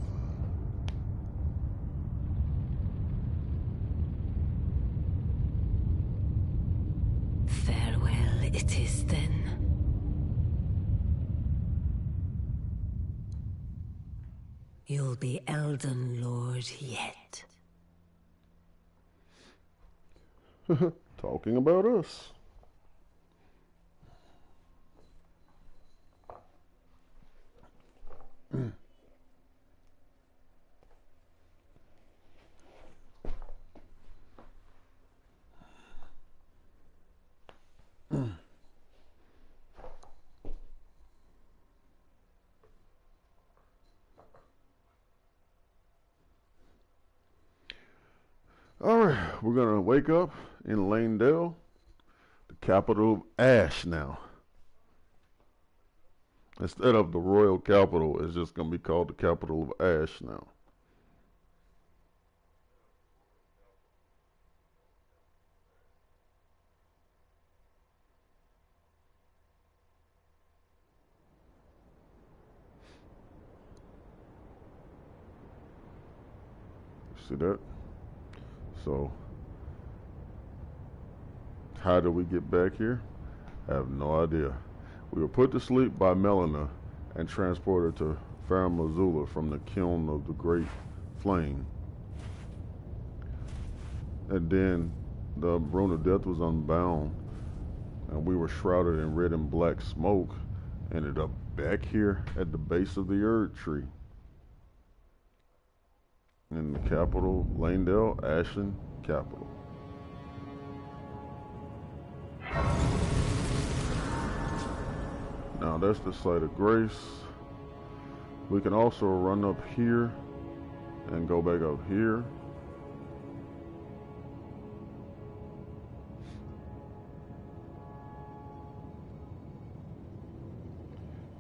Farewell it is then. You'll be Elden Lord yet. Talking about us. Alright, we're gonna wake up in Lanedale, the capital of Ash now. Instead of the royal capital, it's just gonna be called the capital of Ash now. See that? So, how did we get back here? I have no idea. We were put to sleep by Melina and transported to Farum Azula from the kiln of the Great Flame. And then the rune of death was unbound, and we were shrouded in red and black smoke. Ended up back here at the base of the Erd tree. In the capital, Lanedale, Ashen capital. Now that's the site of grace. We can also run up here and go back up here.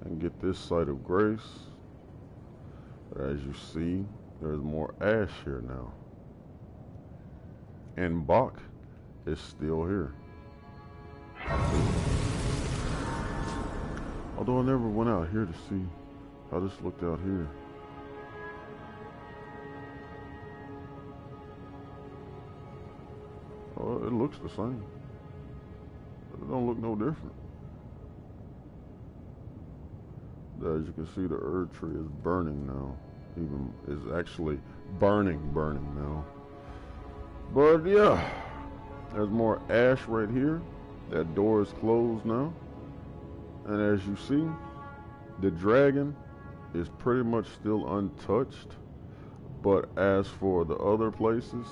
And get this site of grace. But as you see, there's more ash here now. And Bach is still here. Although I never went out here to see how this looked out here. Oh, it looks the same. It don't look no different. As you can see, the Erd tree is burning now. Even is actually burning now. But yeah, there's more ash right here. That door is closed now. And as you see, the dragon is pretty much still untouched. But as for the other places,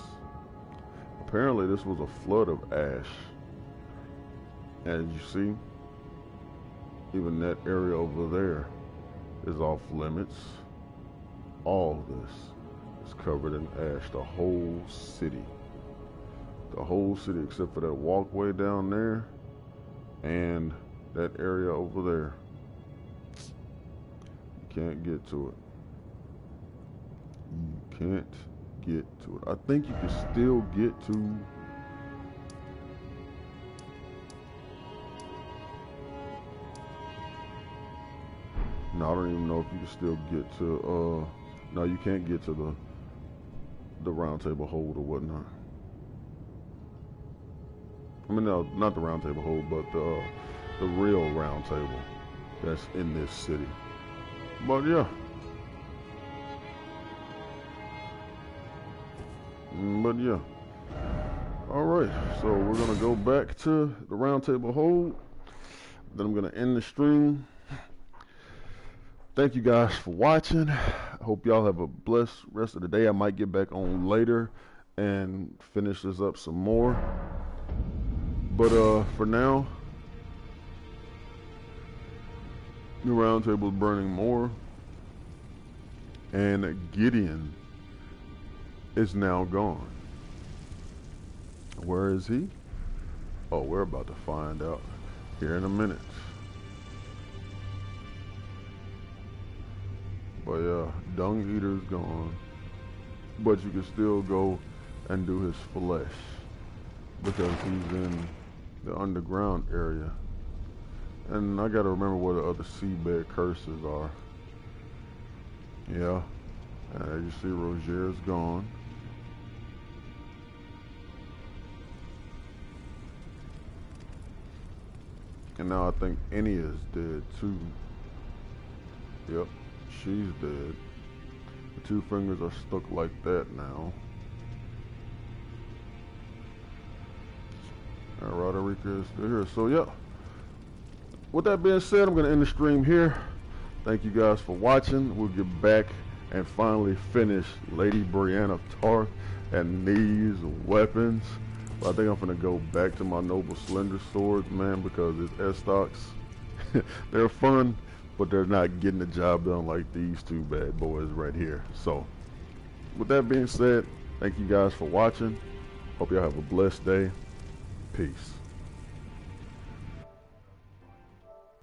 apparently this was a flood of ash. And you see, even that area over there is off limits. All this is covered in ash. The whole city. The whole city except for that walkway down there and that area over there. You can't get to it. You can't get to it. I think you can still get to... No, I don't even know if you can still get to, no, you can't get to the round table hold or whatnot. I mean, no, not the round table hold, but the real round table that's in this city. But yeah. But yeah. Alright, so we're going to go back to the round table hold. Then I'm going to end the stream. Thank you guys for watching. I hope y'all have a blessed rest of the day. I might get back on later and finish this up some more. But for now, the round table is burning more. And Gideon is now gone. Where is he? Oh, we're about to find out here in a minute. But yeah, Dung Eater's gone. But you can still go and do his flesh because he's in the underground area. And I gotta remember where the other seabed curses are. Yeah. And as you see, Roger's gone. And now I think Ennia's dead too. Yep. She's dead. The two fingers are stuck like that now. And Roderica is still here. So yeah. With that being said, I'm going to end the stream here. Thank you guys for watching. We'll get back and finally finish Lady Brienne of Tarth and these weapons. But I think I'm going to go back to my Noble Slender Swords, man, because it's S-Stocks. They're fun, but they're not getting the job done like these two bad boys right here. So, with that being said, thank you guys for watching. Hope y'all have a blessed day. Peace.